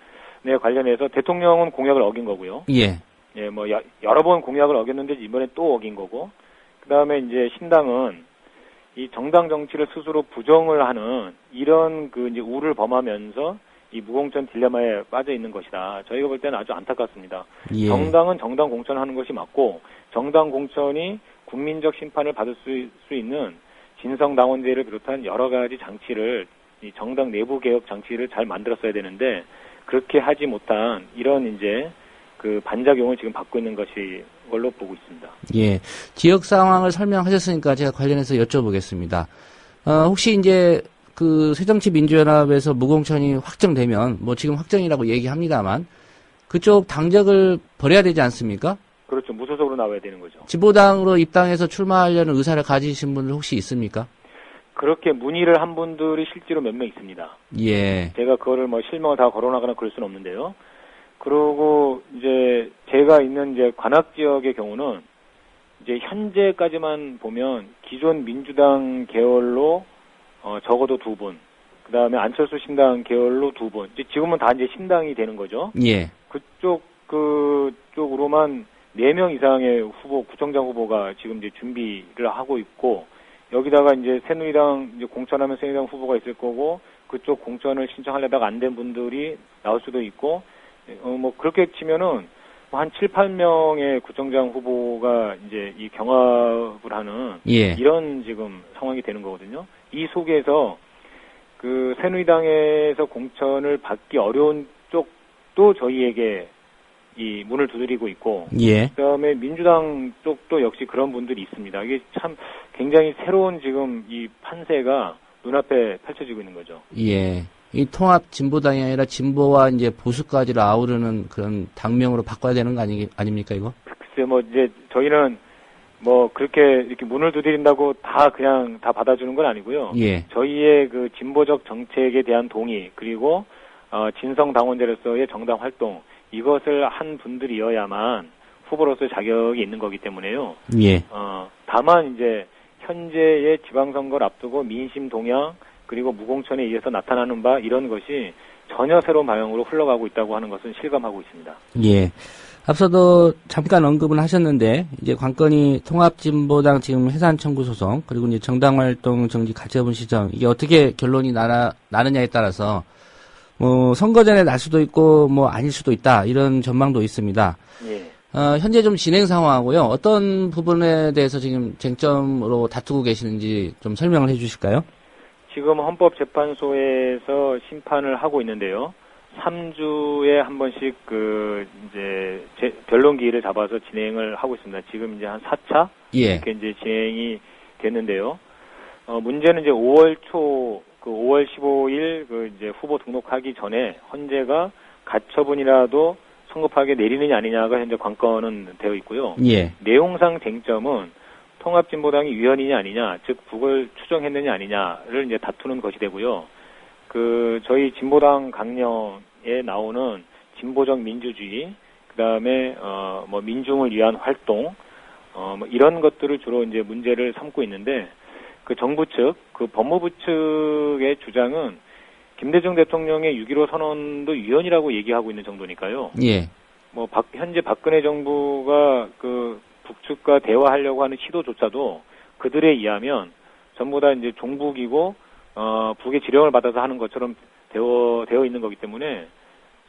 관련해서 대통령은 공약을 어긴 거고요. 예. 예, 뭐 여러 번 공약을 어겼는데 이번에 또 어긴 거고. 그다음에 이제 신당은 이 정당 정치를 스스로 부정을 하는 이런 그 이제 우를 범하면서 이 무공천 딜레마에 빠져 있는 것이다. 저희가 볼 때는 아주 안타깝습니다. 예. 정당은 정당 공천하는 것이 맞고 정당 공천이 국민적 심판을 받을 수 있는 진성당원제를 비롯한 여러 가지 장치를, 이 정당 내부 개혁 장치를 잘 만들었어야 되는데 그렇게 하지 못한 이런 이제 그 반작용을 지금 받고 있는 것이 걸로 보고 있습니다. 예, 지역 상황을 설명하셨으니까 제가 관련해서 여쭤보겠습니다. 혹시 이제 그 새정치민주연합에서 무공천이 확정되면, 뭐 지금 확정이라고 얘기합니다만, 그쪽 당적을 버려야 되지 않습니까? 그렇죠. 무소속으로 나와야 되는 거죠. 진보당으로 입당해서 출마하려는 의사를 가지신 분들 혹시 있습니까? 그렇게 문의를 한 분들이 실제로 몇 명 있습니다. 예. 제가 그거를 뭐 실명을 다 거론하거나 그럴 수는 없는데요. 그리고 이제 제가 있는 이제 관악 지역의 경우는 이제 현재까지만 보면 기존 민주당 계열로 적어도 2분, 그 다음에 안철수 신당 계열로 2분, 지금은 다 이제 신당이 되는 거죠. 예. 그쪽으로만 4명 이상의 후보, 구청장 후보가 지금 이제 준비를 하고 있고, 여기다가 이제 새누리당 이제 공천하면 새누리당 후보가 있을 거고, 그쪽 공천을 신청하려다가 안 된 분들이 나올 수도 있고, 뭐 그렇게 치면은 한 7, 8명의 구청장 후보가 이제 이 경합을 하는 예. 이런 지금 상황이 되는 거거든요. 이 속에서 그 새누리당에서 공천을 받기 어려운 쪽도 저희에게 이 문을 두드리고 있고, 예. 그다음에 민주당 쪽도 역시 그런 분들이 있습니다. 이게 참 굉장히 새로운 지금 이 판세가 눈앞에 펼쳐지고 있는 거죠. 예. 이 통합 진보당이 아니라 진보와 이제 보수까지를 아우르는 그런 당명으로 바꿔야 되는 거 아닙니까, 이거? 글쎄, 뭐 이제 저희는 뭐 그렇게 이렇게 문을 두드린다고 다 그냥 다 받아주는 건 아니고요. 예. 저희의 그 진보적 정책에 대한 동의, 그리고 진성 당원제로서의 정당 활동, 이것을 한 분들이어야만 후보로서의 자격이 있는 거기 때문에요. 예. 다만 이제 현재의 지방선거를 앞두고 민심 동향, 그리고 무공천에 의해서 나타나는 바, 이런 것이 전혀 새로운 방향으로 흘러가고 있다고 하는 것은 실감하고 있습니다. 예. 앞서도 잠깐 언급을 하셨는데, 이제 관건이 통합진보당 지금 해산 청구 소송, 그리고 이제 정당활동 정지 가처분 시정, 이게 어떻게 결론이 나느냐에 따라서, 뭐, 선거 전에 날 수도 있고, 뭐, 아닐 수도 있다, 이런 전망도 있습니다. 예. 현재 좀 진행 상황하고요. 어떤 부분에 대해서 지금 쟁점으로 다투고 계시는지 좀 설명을 해 주실까요? 지금 헌법재판소에서 심판을 하고 있는데요. 3주에 한 번씩 변론 기일을 잡아서 진행을 하고 있습니다. 지금 이제 한 4차? 예. 이렇게 이제 진행이 됐는데요. 문제는 이제 5월 15일 이제 후보 등록하기 전에 헌재가 가처분이라도 성급하게 내리느냐 아니냐가 현재 관건은 되어 있고요. 예. 내용상 쟁점은 통합진보당이 위헌이냐 아니냐, 즉 북을 추정했느냐 아니냐를 이제 다투는 것이 되고요. 저희 진보당 강령에 나오는 진보적 민주주의, 그다음에 뭐 민중을 위한 활동, 뭐 이런 것들을 주로 이제 문제를 삼고 있는데, 그 정부 측, 그 법무부 측의 주장은 김대중 대통령의 6.15 선언도 위헌이라고 얘기하고 있는 정도니까요. 예. 뭐 현재 박근혜 정부가 북측과 대화하려고 하는 시도조차도 그들에 의하면 전부 다 이제 종북이고 북의 지령을 받아서 하는 것처럼 되어 있는 거기 때문에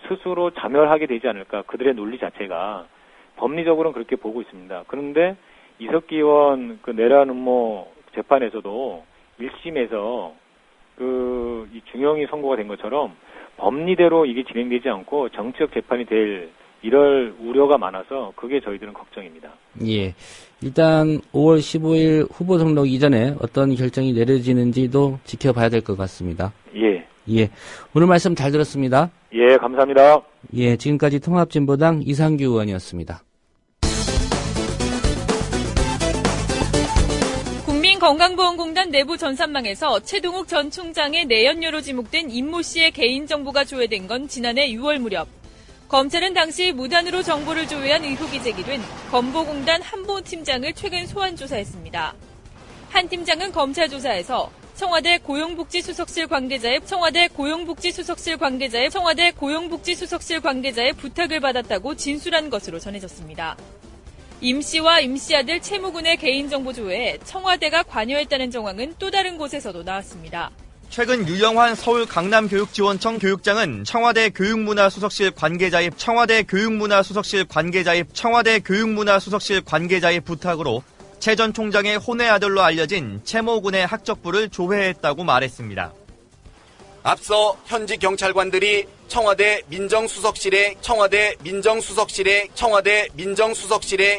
스스로 자멸하게 되지 않을까, 그들의 논리 자체가. 법리적으로는 그렇게 보고 있습니다. 그런데 이석기 의원 내란 음모 재판에서도 1심에서 이 중형이 선고가 된 것처럼 법리대로 이게 진행되지 않고 정치적 재판이 될 이럴 우려가 많아서 그게 저희들은 걱정입니다. 예. 일단 5월 15일 후보 등록 이전에 어떤 결정이 내려지는지도 지켜봐야 될 것 같습니다. 예. 예. 오늘 말씀 잘 들었습니다. 예, 감사합니다. 예, 지금까지 통합진보당 이상규 의원이었습니다. 국민건강보험공단 내부 전산망에서 최동욱 전 총장의 내연료로 지목된 임모 씨의 개인정보가 조회된 건 지난해 6월 무렵. 검찰은 당시 무단으로 정보를 조회한 의혹이 제기된 건보공단 한보 팀장을 최근 소환 조사했습니다. 한 팀장은 검찰 조사에서 청와대 고용복지수석실 관계자의 부탁을 받았다고 진술한 것으로 전해졌습니다. 임 씨와 임 씨 아들 채무군의 개인정보 조회에 청와대가 관여했다는 정황은 또 다른 곳에서도 나왔습니다. 최근 유영환 서울 강남교육지원청 교육장은 청와대 교육문화수석실 관계자의 부탁으로 최 전 총장의 혼외 아들로 알려진 최모 군의 학적부를 조회했다고 말했습니다. 앞서 현지 경찰관들이 청와대 민정수석실의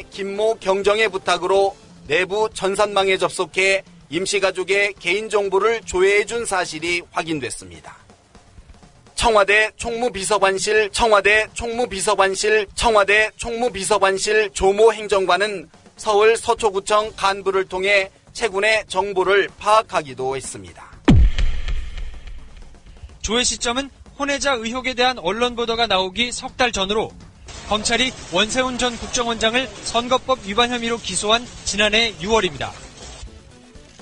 김모 경정의 부탁으로 내부 전산망에 접속해 임시가족의 개인정보를 조회해준 사실이 확인됐습니다. 청와대 총무비서관실 조모 행정관은 서울 서초구청 간부를 통해 최 군의 정보를 파악하기도 했습니다. 조회 시점은 혼외자 의혹에 대한 언론 보도가 나오기 석 달 전으로 검찰이 원세훈 전 국정원장을 선거법 위반 혐의로 기소한 지난해 6월입니다.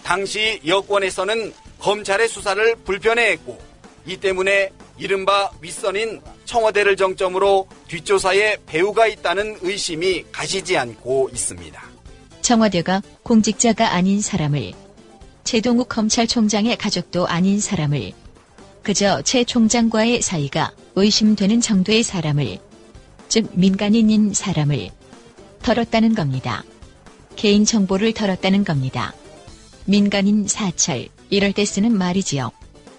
당시 여권에서는 검찰의 수사를 불편해했고 이 때문에 이른바 윗선인 청와대를 정점으로 뒷조사에 배후가 있다는 의심이 가시지 않고 있습니다. 청와대가 공직자가 아닌 사람을, 최동욱 검찰총장의 가족도 아닌 사람을, 그저 최 총장과의 사이가 의심되는 정도의 사람을, 즉 민간인인 사람을 털었다는 겁니다. 개인정보를 털었다는 겁니다. 민간인 사찰, 이럴 때 쓰는 말이지요.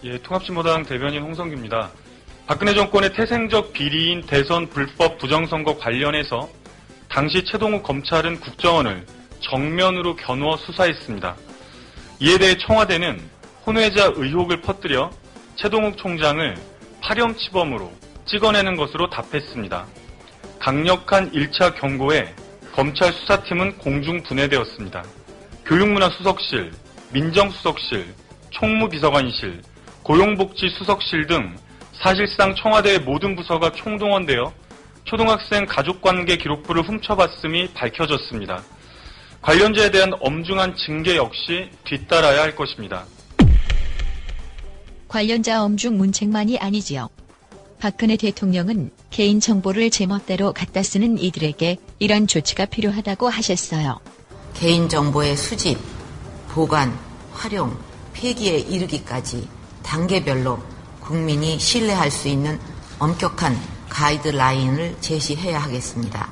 예, 통합진보당 대변인 홍성규입니다. 박근혜 정권의 태생적 비리인 대선 불법 부정선거 관련해서 당시 최동욱 검찰은 국정원을 정면으로 겨누어 수사했습니다. 이에 대해 청와대는 혼외자 의혹을 퍼뜨려 최동욱 총장을 파렴치범으로 찍어내는 것으로 답했습니다. 강력한 1차 경고에 검찰 수사팀은 공중 분해되었습니다. 교육문화수석실, 민정수석실, 총무비서관실, 고용복지수석실 등 사실상 청와대의 모든 부서가 총동원되어 초등학생 가족관계 기록부를 훔쳐봤음이 밝혀졌습니다. 관련자에 대한 엄중한 징계 역시 뒤따라야 할 것입니다. 관련자 엄중 문책만이 아니지요. 박근혜 대통령은 개인정보를 제멋대로 갖다 쓰는 이들에게 이런 조치가 필요하다고 하셨어요. 개인정보의 수집, 보관, 활용, 폐기에 이르기까지 단계별로 국민이 신뢰할 수 있는 엄격한 가이드라인을 제시해야 하겠습니다.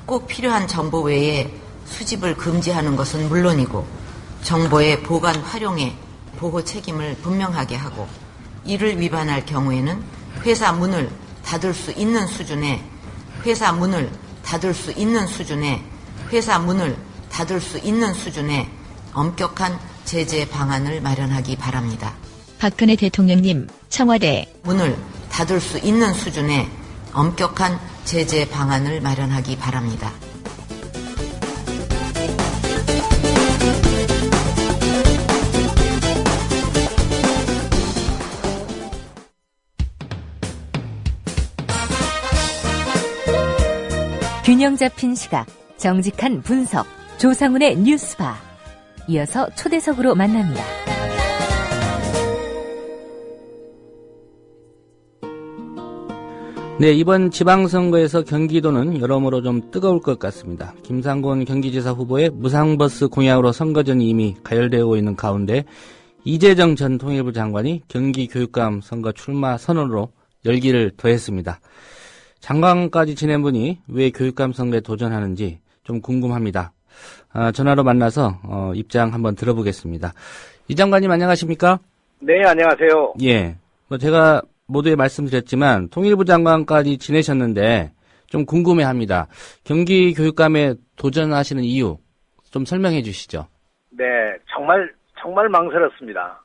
꼭 필요한 정보 외에 수집을 금지하는 것은 물론이고 정보의 보관, 활용에 보호 책임을 분명하게 하고 이를 위반할 경우에는 회사 문을 닫을 수 있는 수준의 엄격한 제재 방안을 마련하기 바랍니다. 박근혜 대통령님, 청와대 문을 닫을 수 있는 수준의 엄격한 제재 방안을 마련하기 바랍니다. 균형 잡힌 시각, 정직한 분석, 조상훈의 뉴스바. 이어서 초대석으로 만납니다. 네, 이번 지방선거에서 경기도는 여러모로 좀 뜨거울 것 같습니다. 김상곤 경기지사 후보의 무상버스 공약으로 선거전이 이미 가열되고 있는 가운데 이재정 전 통일부 장관이 경기교육감 선거 출마 선언으로 열기를 더했습니다. 장관까지 지낸 분이 왜 교육감 선거에 도전하는지 좀 궁금합니다. 전화로 만나서 입장 한번 들어보겠습니다. 이 장관님 안녕하십니까? 네, 안녕하세요. 예, 제가 모두에 말씀드렸지만 통일부 장관까지 지내셨는데 좀 궁금해합니다. 경기교육감에 도전하시는 이유 좀 설명해 주시죠. 네, 정말 망설였습니다.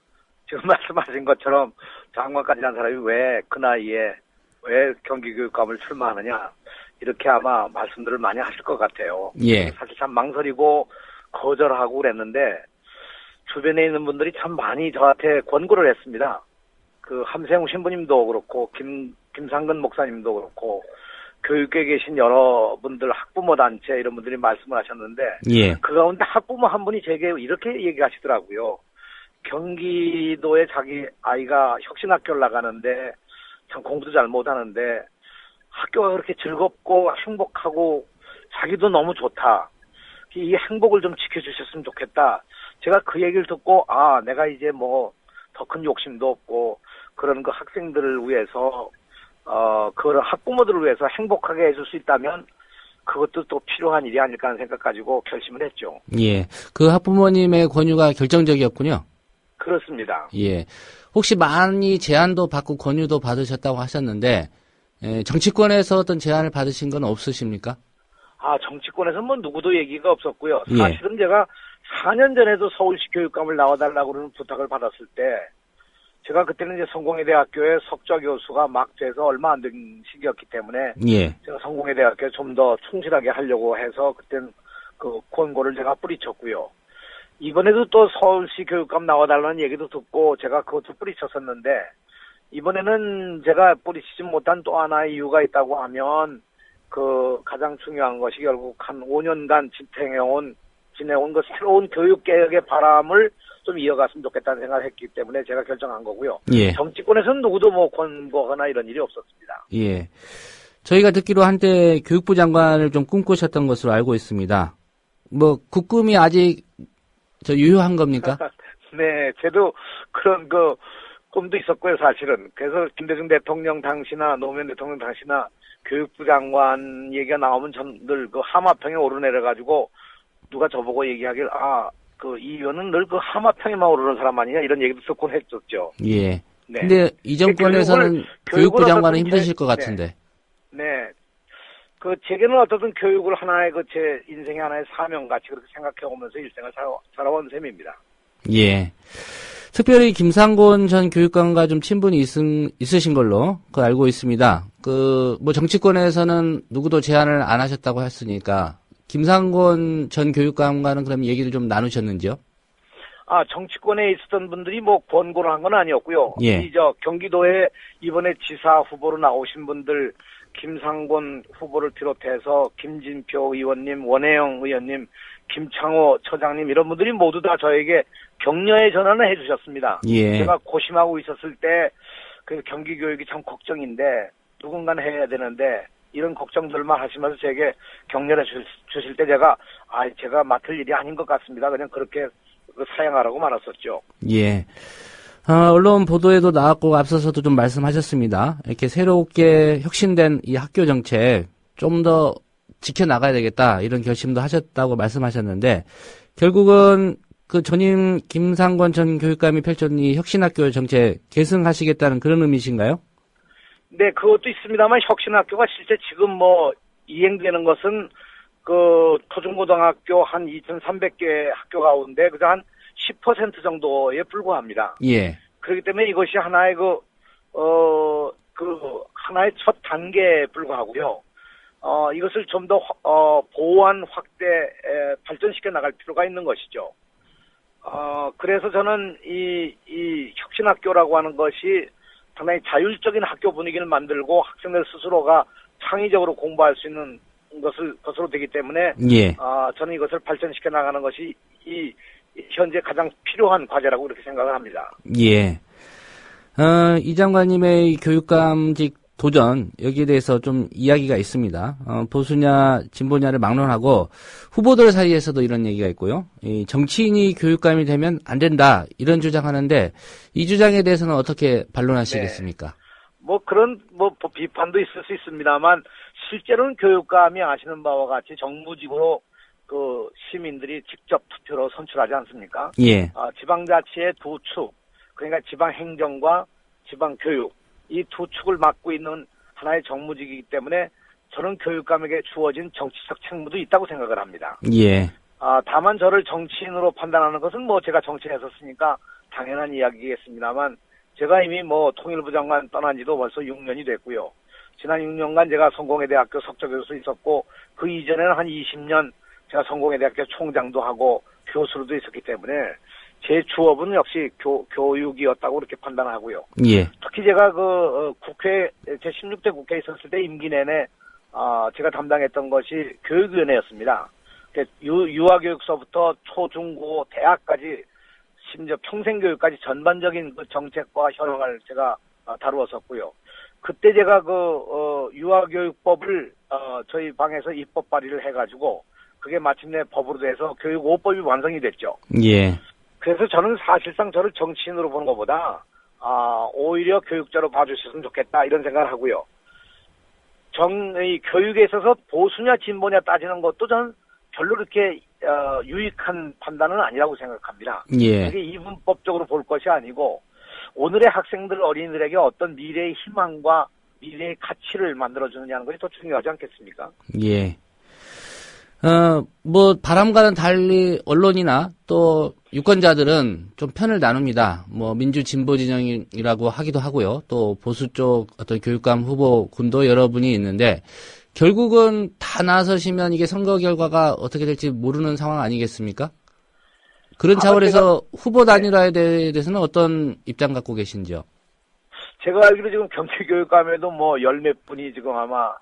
지금 말씀하신 것처럼 장관까지 한 사람이 왜 그 나이에 왜 경기교육감을 출마하느냐 이렇게 아마 말씀들을 많이 하실 것 같아요. 예. 사실 참 망설이고 거절하고 그랬는데 주변에 있는 분들이 참 많이 저한테 권고를 했습니다. 그 함세웅 신부님도 그렇고 김상근 목사님도 그렇고 교육에 계신 여러분들 학부모 단체 이런 분들이 말씀을 하셨는데 예. 그 가운데 학부모 한 분이 제게 이렇게 얘기하시더라고요. 경기도에 자기 아이가 혁신학교를 나가는데 참 공부도 잘 못하는데 학교가 그렇게 즐겁고 행복하고 자기도 너무 좋다. 이 행복을 좀 지켜주셨으면 좋겠다. 제가 그 얘기를 듣고 내가 이제 뭐 더 큰 욕심도 없고 그런 그 학생들을 위해서 그런 학부모들을 위해서 행복하게 해줄 수 있다면 그것도 또 필요한 일이 아닐까 하는 생각 가지고 결심을 했죠. 예. 그 학부모님의 권유가 결정적이었군요. 그렇습니다. 예. 혹시 많이 제안도 받고 권유도 받으셨다고 하셨는데, 정치권에서 어떤 제안을 받으신 건 없으십니까? 정치권에서 뭐 누구도 얘기가 없었고요. 예. 사실은 제가 4년 전에도 서울시 교육감을 나와달라고 그러는 부탁을 받았을 때, 제가 그때는 이제 성공회대학교의 석좌 교수가 막 돼서 얼마 안 된 시기였기 때문에, 예. 제가 성공회대학교에 좀 더 충실하게 하려고 해서 그땐 그 권고를 제가 뿌리쳤고요. 이번에도 또 서울시 교육감 나와달라는 얘기도 듣고 제가 그것도 뿌리쳤었는데, 이번에는 제가 뿌리치지 못한 또 하나의 이유가 있다고 하면, 그 가장 중요한 것이 결국 한 5년간 지내온 그 새로운 교육개혁의 바람을 좀 이어갔으면 좋겠다는 생각을 했기 때문에 제가 결정한 거고요. 예. 정치권에서는 누구도 뭐 권고하거나 이런 일이 없었습니다. 예. 저희가 듣기로 한때 교육부 장관을 좀 꿈꾸셨던 것으로 알고 있습니다. 뭐, 그 꿈이 아직 유효한 겁니까? 네, 저도 그런 그 꿈도 있었고요, 사실은. 그래서 김대중 대통령 당시나 노무현 대통령 당시나 교육부 장관 얘기가 나오면 전 늘 그 하마평에 오르내려가지고 누가 저보고 얘기하길, 이 의원은 늘 그 하마평에만 오르는 사람 아니냐 이런 얘기도 듣곤 했었죠. 예. 네. 근데 이 정권에서는 교육부 장관은 힘드실 것 같은데. 네. 제게는 어떻든 교육을 하나의 제 인생의 하나의 사명같이 그렇게 생각해오면서 일생을 살아온 셈입니다. 예. 특별히 김상곤 전 교육감과 좀 친분이 있으신 걸로 알고 있습니다. 뭐 정치권에서는 누구도 제안을 안 하셨다고 했으니까, 김상곤 전 교육감과는 그럼 얘기를 좀 나누셨는지요? 정치권에 있었던 분들이 뭐 권고를 한 건 아니었고요. 예. 경기도에 이번에 지사 후보로 나오신 분들, 김상곤 후보를 비롯해서 김진표 의원님, 원혜영 의원님, 김창호 처장님 이런 분들이 모두 다 저에게 격려의 전화를 해주셨습니다. 예. 제가 고심하고 있었을 때 그 경기 교육이 참 걱정인데 누군가는 해야 되는데 이런 걱정들만 하시면서 제게 격려해 주실 때 제가 맡을 일이 아닌 것 같습니다. 그냥 그렇게 사양하라고 말았었죠. 예. 언론 보도에도 나왔고 앞서서도 좀 말씀하셨습니다. 이렇게 새롭게 혁신된 이 학교 정책 좀 더 지켜나가야 되겠다 이런 결심도 하셨다고 말씀하셨는데, 결국은 그 전임 김상권 전 교육감이 펼쳤던 이 혁신학교 정책 계승하시겠다는 그런 의미신가요? 네, 그것도 있습니다만 혁신학교가 실제 지금 이행되는 것은 초중고등학교 한 2,300개 학교 가운데 그저 한 10% 정도에 불과합니다. 예. 그렇기 때문에 이것이 하나의 하나의 첫 단계에 불과하고요. 이것을 좀 더 보완, 확대, 발전시켜 나갈 필요가 있는 것이죠. 그래서 저는 이 혁신학교라고 하는 것이 상당히 자율적인 학교 분위기를 만들고 학생들 스스로가 창의적으로 공부할 수 있는 것으로 되기 때문에, 예. 저는 이것을 발전시켜 나가는 것이 현재 가장 필요한 과제라고 이렇게 생각을 합니다. 예. 이 장관님의 교육감직 도전, 여기에 대해서 좀 이야기가 있습니다. 보수냐, 진보냐를 막론하고 후보들 사이에서도 이런 얘기가 있고요. 이 정치인이 교육감이 되면 안 된다, 이런 주장하는데, 이 주장에 대해서는 어떻게 반론하시겠습니까? 네. 그런 비판도 있을 수 있습니다만, 실제로는 교육감이 아시는 바와 같이 정무직으로 시민들이 직접 투표로 선출하지 않습니까? 예. 지방자치의 두 축, 그러니까 지방행정과 지방교육, 이 두 축을 맡고 있는 하나의 정무직이기 때문에 저는 교육감에게 주어진 정치적 책무도 있다고 생각을 합니다. 예. 다만 저를 정치인으로 판단하는 것은 제가 정치에 있었으니까 당연한 이야기겠습니다만, 제가 이미 통일부 장관 떠난 지도 벌써 6년이 됐고요. 지난 6년간 제가 성공회대학교 석좌교수 있었고, 그 이전에는 한 20년 제가 성공회대학교 총장도 하고 교수로도 있었기 때문에 제 주업은 역시 교육이었다고 그렇게 판단하고요. 예. 특히 제가 제 16대 국회에 있었을 때 임기 내내 제가 담당했던 것이 교육위원회였습니다. 유아교육서부터 초중고 대학까지 심지어 평생교육까지 전반적인 정책과 현황을 제가 다루었었고요. 그때 제가 유아교육법을 저희 방에서 입법 발의를 해가지고 그게 마침내 법으로 돼서 교육 5법이 완성이 됐죠. 예. 그래서 저는 사실상 저를 정치인으로 보는 것보다 오히려 교육자로 봐주셨으면 좋겠다 이런 생각을 하고요. 이 교육에 있어서 보수냐 진보냐 따지는 것도 저는 별로 그렇게 유익한 판단은 아니라고 생각합니다. 예. 이게 이분법적으로 볼 것이 아니고 오늘의 학생들 어린이들에게 어떤 미래의 희망과 미래의 가치를 만들어주느냐는 것이 더 중요하지 않겠습니까? 예. 뭐 바람과는 달리 언론이나 또 유권자들은 좀 편을 나눕니다. 뭐 민주 진보 진영이라고 하기도 하고요. 또 보수 쪽 어떤 교육감 후보군도 여러분이 있는데 결국은 다 나서시면 이게 선거 결과가 어떻게 될지 모르는 상황 아니겠습니까? 그런 차원에서 후보 단일화에 대해서는 어떤 입장 갖고 계신지요? 제가 알기로 지금 경제교육감에도 뭐 열 몇 분이 지금 아마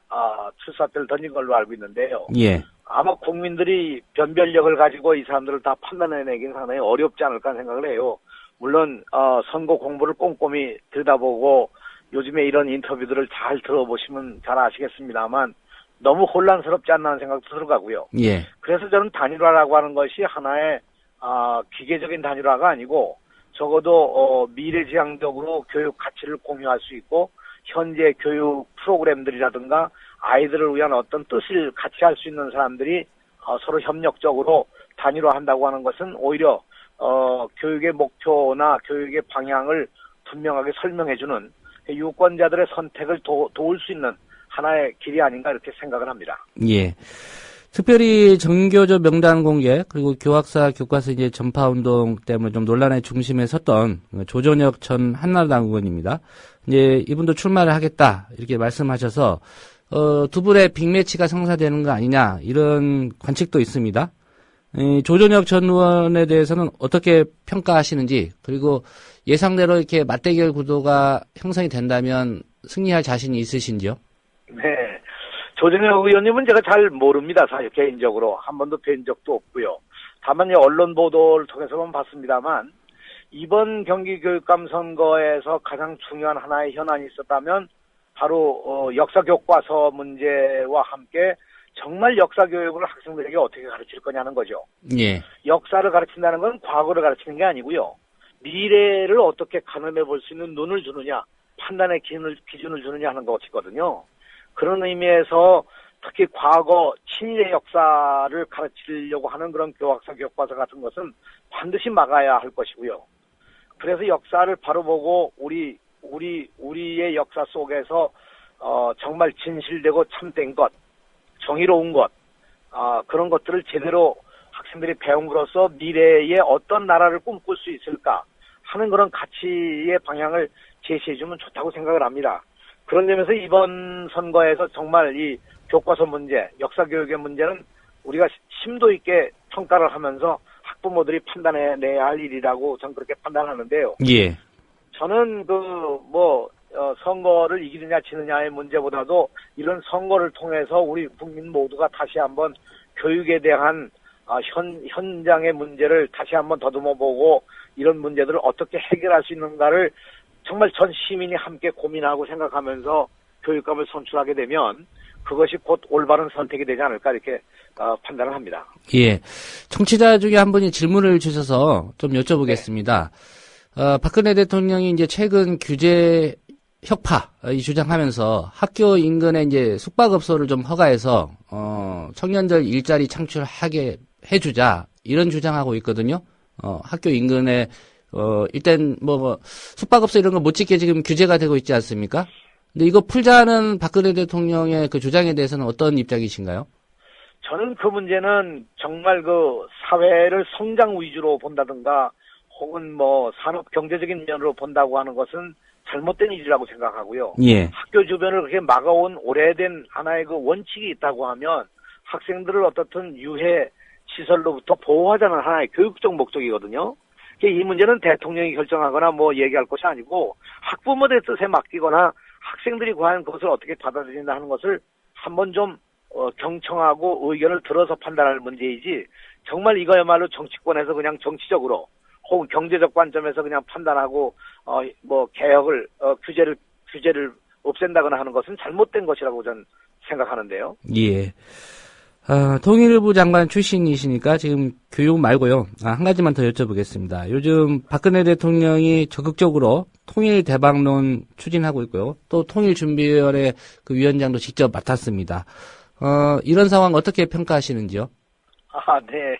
출사표를 던진 걸로 알고 있는데요. 예. 아마 국민들이 변별력을 가지고 이 사람들을 다 판단해내긴 상당히 어렵지 않을까 생각을 해요. 물론 선거 공부를 꼼꼼히 들여다보고 요즘에 이런 인터뷰들을 잘 들어보시면 잘 아시겠습니다만 너무 혼란스럽지 않나 하는 생각도 들어가고요. 예. 그래서 저는 단일화라고 하는 것이 하나의 기계적인 단일화가 아니고 적어도 미래지향적으로 교육 가치를 공유할 수 있고 현재 교육 프로그램들이라든가 아이들을 위한 어떤 뜻을 같이 할 수 있는 사람들이 서로 협력적으로 단일화한다고 하는 것은 오히려 교육의 목표나 교육의 방향을 분명하게 설명해주는 유권자들의 선택을 도울 수 있는 하나의 길이 아닌가 이렇게 생각을 합니다. 예. 특별히 정교조 명단 공개 그리고 교학사 교과서 이제 전파 운동 때문에 좀 논란의 중심에 섰던 조전혁 전 한나라당 의원입니다. 이제 이분도 출마를 하겠다 이렇게 말씀하셔서 두 분의 빅매치가 성사되는 거 아니냐 이런 관측도 있습니다. 조전혁 전 의원에 대해서는 어떻게 평가하시는지 그리고 예상대로 이렇게 맞대결 구도가 형성이 된다면 승리할 자신이 있으신지요? 네. 조전혁 의원님은 제가 잘 모릅니다. 사실 개인적으로 한 번도 뵌 적도 없고요. 다만 언론 보도를 통해서만 봤습니다만 이번 경기교육감 선거에서 가장 중요한 하나의 현안이 있었다면 바로 역사교과서 문제와 함께 정말 역사교육을 학생들에게 어떻게 가르칠 거냐는 거죠. 예. 역사를 가르친다는 건 과거를 가르치는 게 아니고요. 미래를 어떻게 가늠해 볼 수 있는 눈을 주느냐, 판단의 기준을 주느냐 하는 것이거든요. 그런 의미에서 특히 과거 친일의 역사를 가르치려고 하는 그런 교학사 교과서 같은 것은 반드시 막아야 할 것이고요. 그래서 역사를 바로 보고 우리의 역사 속에서 정말 진실되고 참된 것, 정의로운 것, 그런 것들을 제대로 학생들이 배움으로써 미래에 어떤 나라를 꿈꿀 수 있을까 하는 그런 가치의 방향을 제시해주면 좋다고 생각을 합니다. 그런 점에서 이번 선거에서 정말 이 교과서 문제, 역사교육의 문제는 우리가 심도 있게 평가를 하면서 학부모들이 판단해내야 할 일이라고 저는 그렇게 판단하는데요. 예. 저는 선거를 이기느냐 지느냐의 문제보다도 이런 선거를 통해서 우리 국민 모두가 다시 한번 교육에 대한 현장의 문제를 다시 한번 더듬어보고 이런 문제들을 어떻게 해결할 수 있는가를 정말 전 시민이 함께 고민하고 생각하면서 교육감을 선출하게 되면 그것이 곧 올바른 선택이 되지 않을까 이렇게 판단을 합니다. 예. 청취자 중에 한 분이 질문을 주셔서 좀 여쭤보겠습니다. 네. 박근혜 대통령이 이제 최근 규제 혁파 이 주장하면서 학교 인근에 이제 숙박업소를 좀 허가해서 청년들 일자리 창출하게 해주자 이런 주장하고 있거든요. 학교 인근에 일단 숙박업소 이런 거 못 짓게 지금 규제가 되고 있지 않습니까? 근데 이거 풀자는 박근혜 대통령의 그 주장에 대해서는 어떤 입장이신가요? 저는 그 문제는 정말 그 사회를 성장 위주로 본다든가 혹은 산업 경제적인 면으로 본다고 하는 것은 잘못된 일이라고 생각하고요. 예. 학교 주변을 그렇게 막아온 오래된 하나의 그 원칙이 있다고 하면 학생들을 어떻든 유해 시설로부터 보호하자는 하나의 교육적 목적이거든요. 이 문제는 대통령이 결정하거나 얘기할 것이 아니고 학부모들의 뜻에 맡기거나 학생들이 과연 그것을 어떻게 받아들인다 하는 것을 한번 좀 경청하고 의견을 들어서 판단할 문제이지 정말 이거야말로 정치권에서 그냥 정치적으로 혹은 경제적 관점에서 그냥 판단하고 개혁을 규제를 없앤다거나 하는 것은 잘못된 것이라고 저는 생각하는데요. 예. 통일부 장관 출신이시니까 지금 교육 말고요. 한 가지만 더 여쭤보겠습니다. 요즘 박근혜 대통령이 적극적으로 통일 대박론 추진하고 있고요. 또 통일준비위원회 그 위원장도 직접 맡았습니다. 이런 상황 어떻게 평가하시는지요? 네.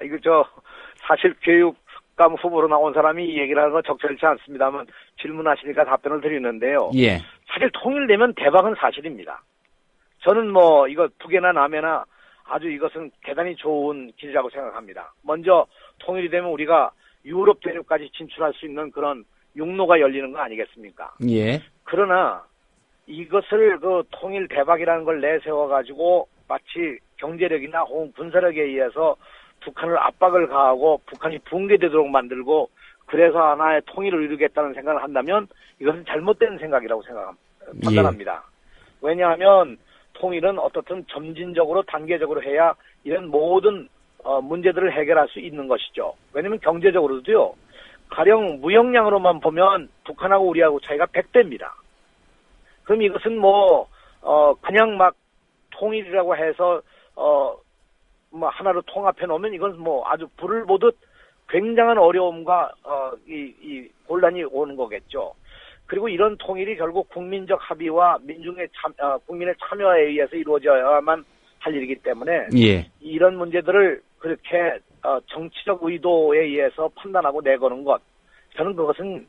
이거 사실 교육감 후보로 나온 사람이 이 얘기를 하는 건 적절치 않습니다만 질문하시니까 답변을 드리는데요. 예. 사실 통일되면 대박은 사실입니다. 저는 이거 북에나 남에나 아주 이것은 대단히 좋은 길이라고 생각합니다. 먼저 통일이 되면 우리가 유럽 대륙까지 진출할 수 있는 그런 육로가 열리는 거 아니겠습니까? 예. 그러나 이것을 통일 대박이라는 걸 내세워가지고 마치 경제력이나 혹은 군사력에 의해서 북한을 압박을 가하고 북한이 붕괴되도록 만들고 그래서 하나의 통일을 이루겠다는 생각을 한다면 이것은 잘못된 생각이라고 판단합니다. 왜냐하면 통일은 어떻든 점진적으로 단계적으로 해야 이런 모든 문제들을 해결할 수 있는 것이죠. 왜냐하면 경제적으로도요. 가령 무역량으로만 보면 북한하고 우리하고 차이가 100배입니다. 그럼 이것은 그냥 막 통일이라고 해서 하나로 통합해 놓으면 이건 아주 불을 보듯 굉장한 어려움과 이 곤란이 오는 거겠죠. 그리고 이런 통일이 결국 국민적 합의와 국민의 참여에 의해서 이루어져야만 할 일이기 때문에 이런 문제들을 그렇게 정치적 의도에 의해서 판단하고 내거는 것, 저는 그것은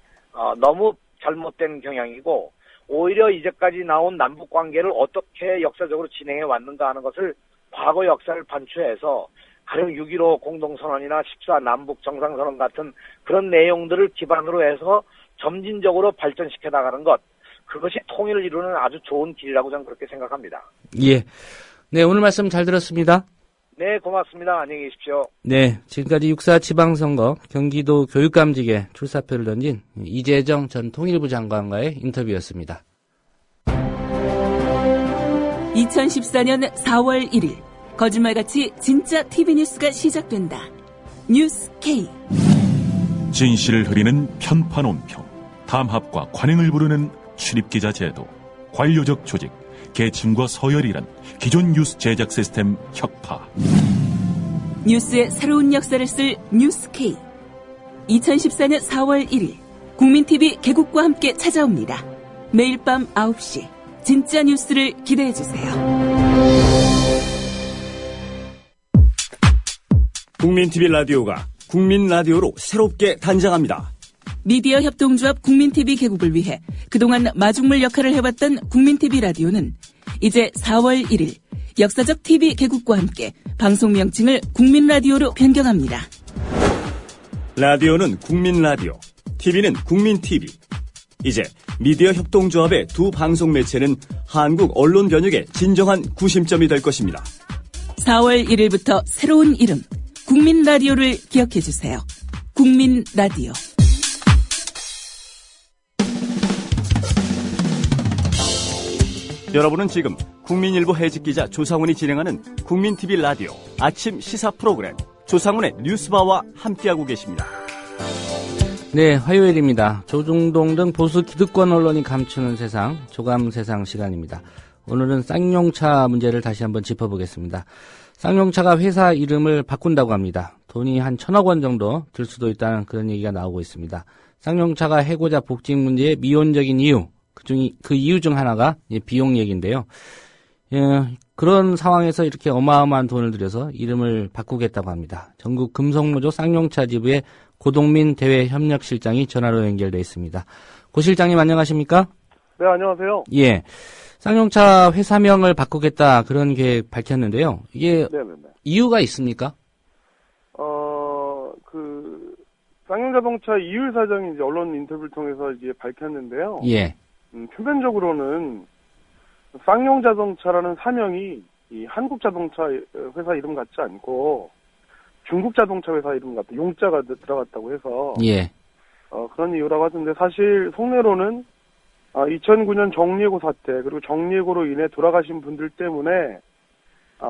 너무 잘못된 경향이고 오히려 이제까지 나온 남북 관계를 어떻게 역사적으로 진행해 왔는가 하는 것을 과거 역사를 반추해서 가령 6.15 공동선언이나 14 남북 정상선언 같은 그런 내용들을 기반으로 해서 점진적으로 발전시켜 나가는 것, 그것이 통일을 이루는 아주 좋은 길이라고 저는 그렇게 생각합니다. 예. 네, 오늘 말씀 잘 들었습니다. 네, 고맙습니다. 안녕히 계십시오. 네, 지금까지 6.4 지방선거 경기도 교육감직에 출사표를 던진 이재정 전 통일부 장관과의 인터뷰였습니다. 2014년 4월 1일 거짓말같이 진짜 TV뉴스가 시작된다. 뉴스 K. 진실을 흐리는 편파 논평, 담합과 관행을 부르는 출입기자 제도, 관료적 조직, 계층과 서열이란 기존 뉴스 제작 시스템 혁파. 뉴스의 새로운 역사를 쓸 뉴스 K. 2014년 4월 1일 국민TV 개국과 함께 찾아옵니다. 매일 밤 9시 진짜 뉴스를 기대해주세요. 국민TV 라디오가 국민 라디오로 새롭게 단장합니다. 미디어 협동조합 국민TV 개국을 위해 그동안 마중물 역할을 해왔던 국민TV 라디오는 이제 4월 1일 역사적 TV 개국과 함께 방송 명칭을 국민라디오로 변경합니다. 라디오는 국민라디오, TV는 국민TV. 이제 미디어 협동조합의 두 방송 매체는 한국 언론 변혁의 진정한 구심점이 될 것입니다. 4월 1일부터 새로운 이름 국민라디오를 기억해주세요. 국민라디오. 여러분은 지금 국민일보 해직기자 조상훈이 진행하는 국민TV 라디오 아침 시사 프로그램 조상훈의 뉴스바와 함께하고 계십니다. 네, 화요일입니다. 조중동 등 보수 기득권 언론이 감추는 세상, 조감세상 시간입니다. 오늘은 쌍용차 문제를 다시 한번 짚어보겠습니다. 쌍용차가 회사 이름을 바꾼다고 합니다. 돈이 한 1,000억 원 정도 들 수도 있다는 그런 얘기가 나오고 있습니다. 쌍용차가 해고자 복직 문제의 미온적인 이유, 그 이유 중 하나가 비용 얘기인데요. 그런 상황에서 이렇게 어마어마한 돈을 들여서 이름을 바꾸겠다고 합니다. 전국 금속노조 쌍용차 지부의 고동민 대외협력실장이 전화로 연결돼 있습니다. 고 실장님 안녕하십니까? 네, 안녕하세요. 예. 쌍용차 회사명을 바꾸겠다 그런 계획 밝혔는데요. 이게 네네네. 이유가 있습니까? 쌍용자동차 이율 사장이 이제 언론 인터뷰를 통해서 이제 밝혔는데요. 예. 표면적으로는 쌍용자동차라는 사명이 이 한국자동차 회사 이름 같지 않고 중국자동차 회사 이름 같다. 용자가 들어갔다고 해서 예. 그런 이유라고 하던데 사실 속내로는 2009년 정리해고 사태 그리고 정리해고로 인해 돌아가신 분들 때문에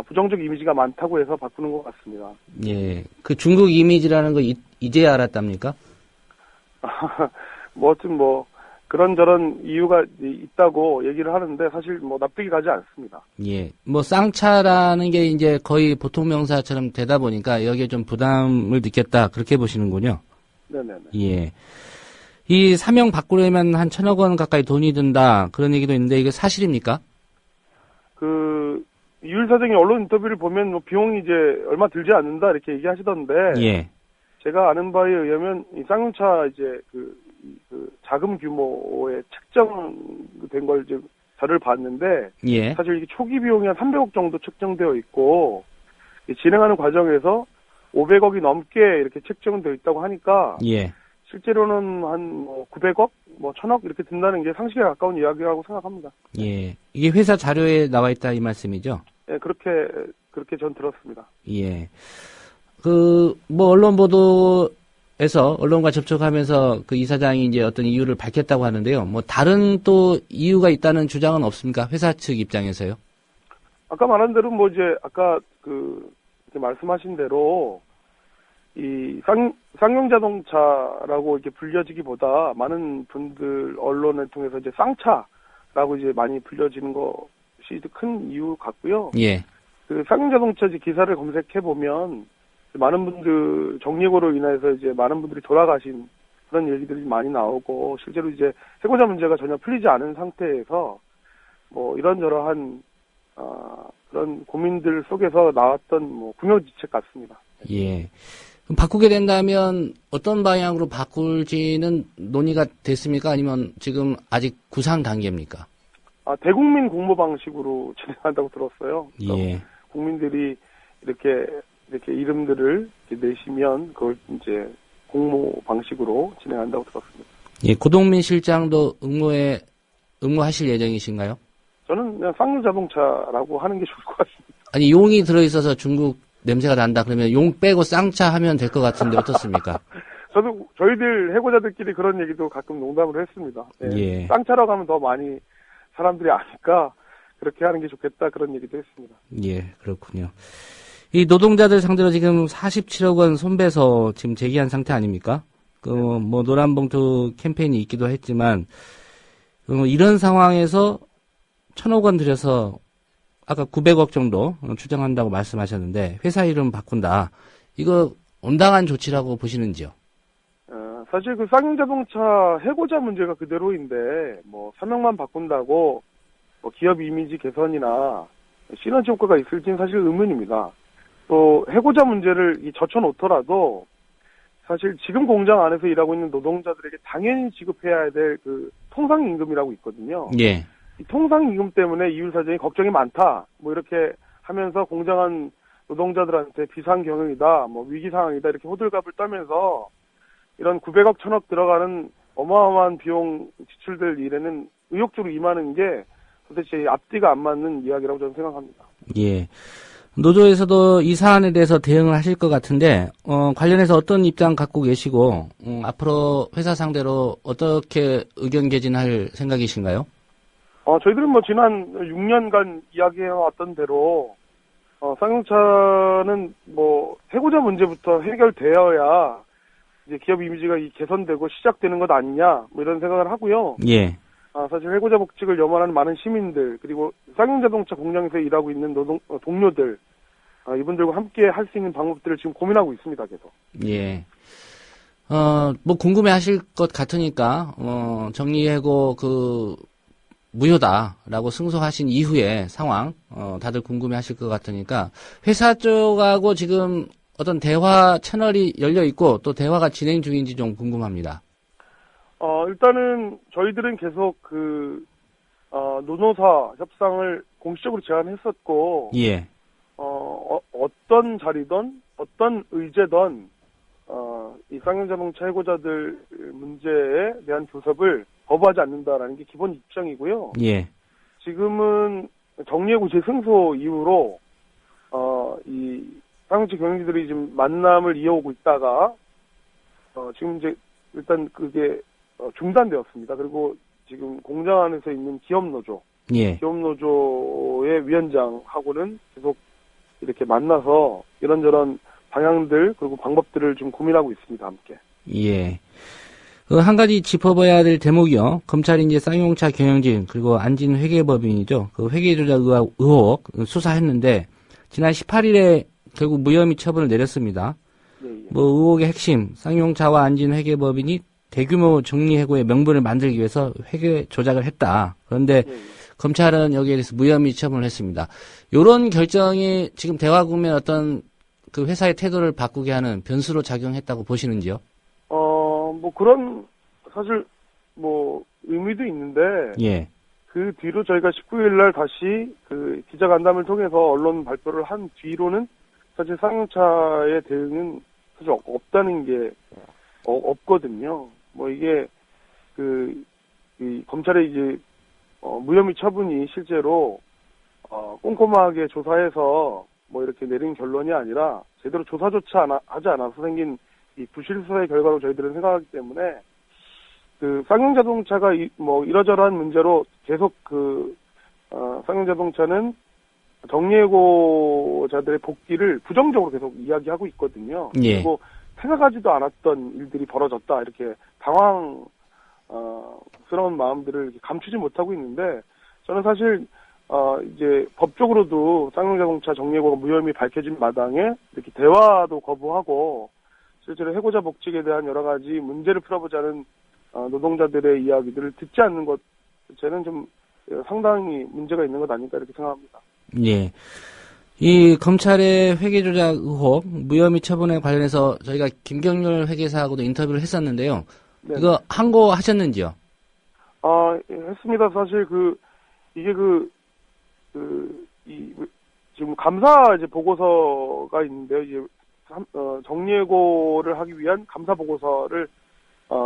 부정적 이미지가 많다고 해서 바꾸는 것 같습니다. 예. 그 중국 이미지라는 거 이제야 알았답니까? 그런저런 이유가 있다고 얘기를 하는데 사실 뭐 납득이 가지 않습니다. 예. 뭐 쌍차라는 게 이제 거의 보통 명사처럼 되다 보니까 여기에 좀 부담을 느꼈다. 그렇게 보시는군요. 네네네. 예. 이 사명 바꾸려면 한 1,000억 원 가까이 돈이 든다. 그런 얘기도 있는데 이게 사실입니까? 이율 사장이 언론 인터뷰를 보면 뭐 비용이 이제 얼마 들지 않는다 이렇게 얘기하시던데. 예. 제가 아는 바에 의하면 이 쌍용차 이제 그 자금 규모의 책정된 걸 이제 자료를 봤는데. 예. 사실 이게 초기 비용이 한 300억 정도 책정되어 있고 진행하는 과정에서 500억이 넘게 이렇게 책정되어 있다고 하니까. 예. 실제로는 한 뭐 900억, 뭐 1,000억 이렇게 든다는 게 상식에 가까운 이야기라고 생각합니다. 예. 이게 회사 자료에 나와 있다 이 말씀이죠? 예, 그렇게 전 들었습니다. 예. 뭐 언론 보도에서 언론과 접촉하면서 그 이사장이 이제 어떤 이유를 밝혔다고 하는데요. 뭐 다른 또 이유가 있다는 주장은 없습니까? 회사 측 입장에서요? 아까 말한 대로 뭐 이제 아까 이렇게 말씀하신 대로 이 쌍용자동차라고 이렇게 불려지기보다 많은 분들 언론을 통해서 이제 쌍차라고 이제 많이 불려지는 것이 큰 이유 같고요. 예. 쌍용자동차 기사를 검색해 보면 많은 분들 정리고로 인해서 이제 많은 분들이 돌아가신 그런 얘기들이 많이 나오고 실제로 이제 해고자 문제가 전혀 풀리지 않은 상태에서 뭐 이런저러한 그런 고민들 속에서 나왔던 뭐 궁여지책 같습니다. 예. 그럼 바꾸게 된다면 어떤 방향으로 바꿀지는 논의가 됐습니까? 아니면 지금 아직 구상 단계입니까? 대국민 공모 방식으로 진행한다고 들었어요. 예. 국민들이 이렇게 이름들을 이렇게 내시면 그걸 이제 공모 방식으로 진행한다고 들었습니다. 예, 고동민 실장도 응모하실 예정이신가요? 저는 그냥 쌍용자동차라고 하는 게 좋을 것 같습니다. 아니, 용이 들어있어서 중국 냄새가 난다 그러면 용 빼고 쌍차 하면 될 것 같은데 어떻습니까? 저희들 해고자들끼리 그런 얘기도 가끔 농담을 했습니다. 예. 쌍차라고 하면 더 많이 사람들이 아니까 그렇게 하는 게 좋겠다 그런 얘기도 했습니다. 예, 그렇군요. 이 노동자들 상대로 지금 47억 원 손배소 지금 제기한 상태 아닙니까? 뭐 노란봉투 캠페인이 있기도 했지만 이런 상황에서 1,000억 원 들여서 아까 900억 정도 추정한다고 말씀하셨는데 회사 이름 바꾼다. 이거 온당한 조치라고 보시는지요? 사실 쌍용자동차 해고자 문제가 그대로인데 뭐 사명만 바꾼다고 뭐 기업 이미지 개선이나 시너지 효과가 있을지는 사실 의문입니다. 또 해고자 문제를 젖혀놓더라도 사실 지금 공장 안에서 일하고 있는 노동자들에게 당연히 지급해야 될 통상임금이라고 있거든요. 예. 이 통상임금 때문에 이율 사장이 걱정이 많다. 뭐 이렇게 하면서 공장 안 노동자들한테 비상경영이다, 뭐 위기상황이다 이렇게 호들갑을 떨면서 이런 900억, 1,000억 들어가는 어마어마한 비용 지출될 일에는 의욕적으로 임하는 게 도대체 앞뒤가 안 맞는 이야기라고 저는 생각합니다. 예. 노조에서도 이 사안에 대해서 대응을 하실 것 같은데 관련해서 어떤 입장 갖고 계시고 앞으로 회사 상대로 어떻게 의견 개진할 생각이신가요? 저희들은 뭐 지난 6년간 이야기해왔던 대로 쌍용차는 뭐 해고자 문제부터 해결되어야 이제 기업 이미지가 개선되고 시작되는 것 아니냐 뭐 이런 생각을 하고요. 예. 사실 해고자 복직을 염원하는 많은 시민들 그리고 쌍용자동차 공장에서 일하고 있는 동료들 이분들과 함께 할 수 있는 방법들을 지금 고민하고 있습니다. 계속. 예. 뭐 궁금해하실 것 같으니까 정리해고 무효다라고 승소하신 이후의 상황 다들 궁금해하실 것 같으니까 회사 쪽하고 지금 어떤 대화 채널이 열려 있고 또 대화가 진행 중인지 좀 궁금합니다. 일단은 저희들은 계속 노노사 협상을 공식적으로 제안했었고, 예. 어떤 자리든, 어떤 의제든, 이 쌍용자동차 해고자들 문제에 대한 교섭을 거부하지 않는다라는 게 기본 입장이고요. 예. 지금은 정리해고 재승소 이후로, 이 쌍용차 경영진들이 지금 만남을 이어오고 있다가, 지금 이제 일단 그게 중단되었습니다. 그리고 지금 공장 안에서 있는 기업노조, 예. 기업노조의 위원장하고는 계속 이렇게 만나서 이런저런 방향들 그리고 방법들을 좀 고민하고 있습니다. 함께. 예. 한 가지 짚어봐야 될 대목이요. 검찰이 이제 쌍용차 경영진 그리고 안진 회계법인이죠. 그 회계 조작 의혹 수사했는데 지난 18일에 결국 무혐의 처분을 내렸습니다. 뭐 의혹의 핵심 쌍용차와 안진 회계법인이 대규모 정리해고의 명분을 만들기 위해서 회계 조작을 했다. 그런데 검찰은 여기에 대해서 무혐의 처분을 했습니다. 이런 결정이 지금 대화국면 어떤 그 회사의 태도를 바꾸게 하는 변수로 작용했다고 보시는지요? 뭐 그런 사실 뭐 의미도 있는데 예. 그 뒤로 저희가 19일 날 다시 그 기자간담회를 통해서 언론 발표를 한 뒤로는 사실 쌍용차의 대응은 사실 없다는 게 없거든요. 뭐 이게 이 검찰의 이제 무혐의 처분이 실제로 꼼꼼하게 조사해서 뭐 이렇게 내린 결론이 아니라 제대로 조사조차 하지 않아서 생긴 이 부실 수사의 결과로 저희들은 생각하기 때문에 그 쌍용자동차가 뭐 이러저러한 문제로 계속 쌍용자동차는 정리해고자들의 복귀를 부정적으로 계속 이야기하고 있거든요. 예. 그리고 생각하지도 않았던 일들이 벌어졌다 이렇게 당황스러운 마음들을 이렇게 감추지 못하고 있는데 저는 사실 이제 법적으로도 쌍용자동차 정리해고가 무혐의 밝혀진 마당에 이렇게 대화도 거부하고 실제로 해고자 복직에 대한 여러 가지 문제를 풀어보자는 노동자들의 이야기들을 듣지 않는 것 자체는 좀 상당히 문제가 있는 것 아닐까 이렇게 생각합니다. 예. 이 검찰의 회계 조작 의혹 무혐의 처분에 관련해서 저희가 김경률 회계사하고도 인터뷰를 했었는데요. 네. 이거 항고하셨는지요? 예, 했습니다. 사실 이게 지금 감사 이제 보고서가 있는데요. 이제 정리해고를 하기 위한 감사 보고서를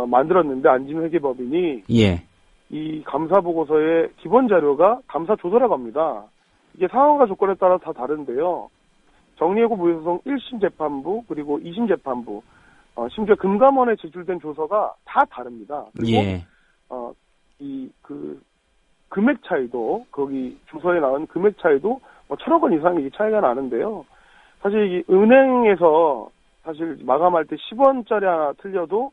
만들었는데 안진회계법인이 예. 이 감사 보고서의 기본 자료가 감사 조서라고 합니다. 이게 상황과 조건에 따라 다 다른데요. 정리해고 무효소송 1심 재판부 그리고 2심 재판부 심지어 금감원에 제출된 조서가 다 다릅니다. 그리고 예. 금액 차이도 거기 조서에 나온 금액 차이도 뭐 1,000억 원 이상의 차이가 나는데요. 사실 이 은행에서 사실 마감할 때 10원짜리 하나 틀려도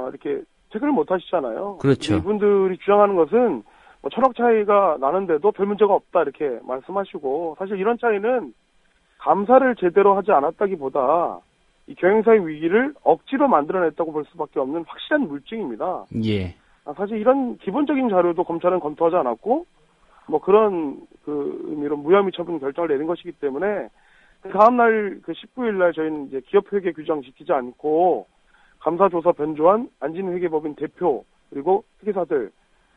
이렇게 체크를 못 하시잖아요. 그렇죠. 이분들이 주장하는 것은 뭐 1,000억 차이가 나는데도 별 문제가 없다 이렇게 말씀하시고 사실 이런 차이는 감사를 제대로 하지 않았다기보다 이 경영사의 위기를 억지로 만들어냈다고 볼 수밖에 없는 확실한 물증입니다. 예. 사실 이런 기본적인 자료도 검찰은 검토하지 않았고 뭐 그런 의미로 무혐의 처분 결정을 내린 것이기 때문에 다음날 19일 날 저희는 이제 기업회계 규정 지키지 않고 감사조사 변조한 안진회계법인 대표 그리고 회계사들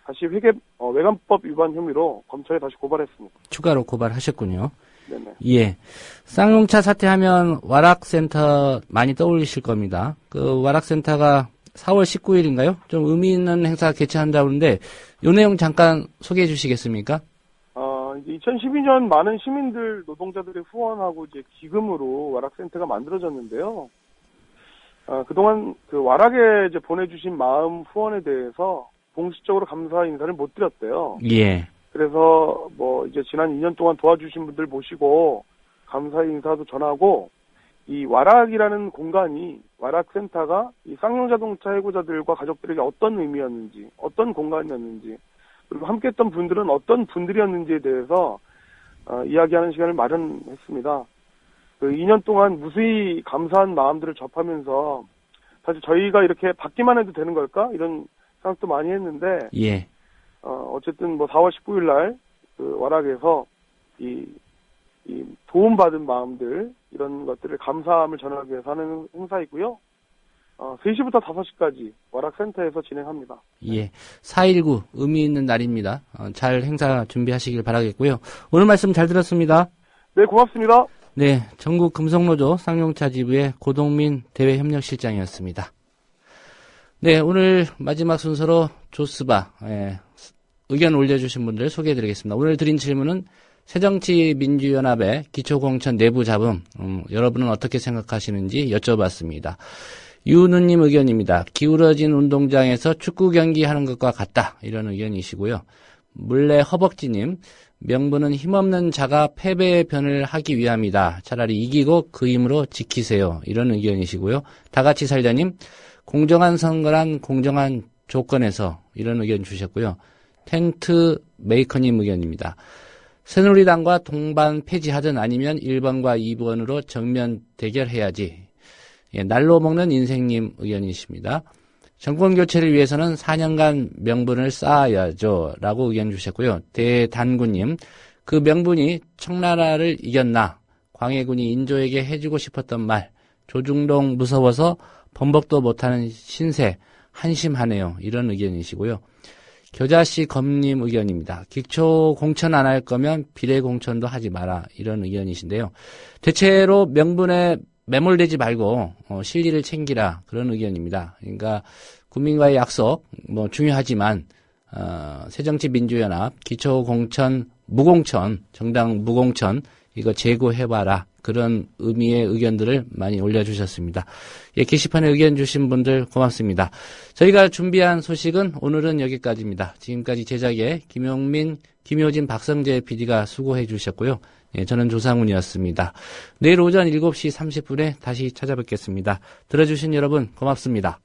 다시 외관법 위반 혐의로 검찰에 다시 고발했습니다. 추가로 고발하셨군요. 네네. 예. 쌍용차 사태하면 와락센터 많이 떠올리실 겁니다. 그 와락센터가 4월 19일인가요? 좀 의미 있는 행사 개최한다고 하는데 이 내용 잠깐 소개해 주시겠습니까? 2012년 많은 시민들, 노동자들의 후원하고 이제 기금으로 와락센터가 만들어졌는데요. 그동안 그 와락에 이제 보내주신 마음 후원에 대해서 공식적으로 감사 인사를 못 드렸대요. 예. 그래서 뭐 이제 지난 2년 동안 도와주신 분들 모시고 감사 인사도 전하고 이 와락이라는 공간이 와락센터가 이 쌍용자동차 해고자들과 가족들에게 어떤 의미였는지, 어떤 공간이었는지, 그리고 함께했던 분들은 어떤 분들이었는지에 대해서 이야기하는 시간을 마련했습니다. 그 2년 동안 무수히 감사한 마음들을 접하면서 사실 저희가 이렇게 받기만 해도 되는 걸까? 이런 생각도 많이 했는데, 예. 어쨌든 뭐 4월 19일 날 그 와락에서 이 도움받은 마음들, 이런 것들을 감사함을 전하기 위해서 하는 행사이고요. 3시부터 5시까지 와락센터에서 진행합니다. 예. 4.19 의미 있는 날입니다. 잘 행사 준비하시길 바라겠고요. 오늘 말씀 잘 들었습니다. 네, 고맙습니다. 네, 전국 금속노조 쌍용차 지부의 고동민 대외협력실장이었습니다. 네, 오늘 마지막 순서로 조스바 의견 올려주신 분들 소개해드리겠습니다. 오늘 드린 질문은 새정치민주연합의 기초공천 내부 잡음, 여러분은 어떻게 생각하시는지 여쭤봤습니다. 유누님 의견입니다. 기울어진 운동장에서 축구 경기 하는 것과 같다. 이런 의견이시고요. 물레 허벅지님, 명분은 힘없는 자가 패배의 변을 하기 위함이다. 차라리 이기고 그 힘으로 지키세요. 이런 의견이시고요. 다같이 살자님, 공정한 선거란 공정한 조건에서 이런 의견 주셨고요. 텐트 메이커님 의견입니다. 새누리당과 동반 폐지하든 아니면 1번과 2번으로 정면 대결해야지. 예, 날로 먹는 인생님 의견이십니다. 정권 교체를 위해서는 4년간 명분을 쌓아야죠. 라고 의견 주셨고요. 대단구님, 그 명분이 청나라를 이겼나? 광해군이 인조에게 해주고 싶었던 말, 조중동 무서워서 번복도 못하는 신세, 한심하네요. 이런 의견이시고요. 겨자씨 검님 의견입니다. 기초 공천 안 할 거면 비례 공천도 하지 마라. 이런 의견이신데요. 대체로 명분에 매몰되지 말고 실리를 챙기라. 그런 의견입니다. 그러니까 국민과의 약속 뭐 중요하지만 새정치민주연합 기초 공천 무공천 정당 무공천 이거 제고해봐라. 그런 의미의 의견들을 많이 올려주셨습니다. 예, 게시판에 의견 주신 분들 고맙습니다. 저희가 준비한 소식은 오늘은 여기까지입니다. 지금까지 제작에 김용민, 김효진, 박성재 PD가 수고해 주셨고요. 예, 저는 조상훈이었습니다. 내일 오전 7시 30분에 다시 찾아뵙겠습니다. 들어주신 여러분 고맙습니다.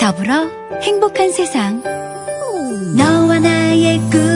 더불어 행복한 세상 너와 나의 꿈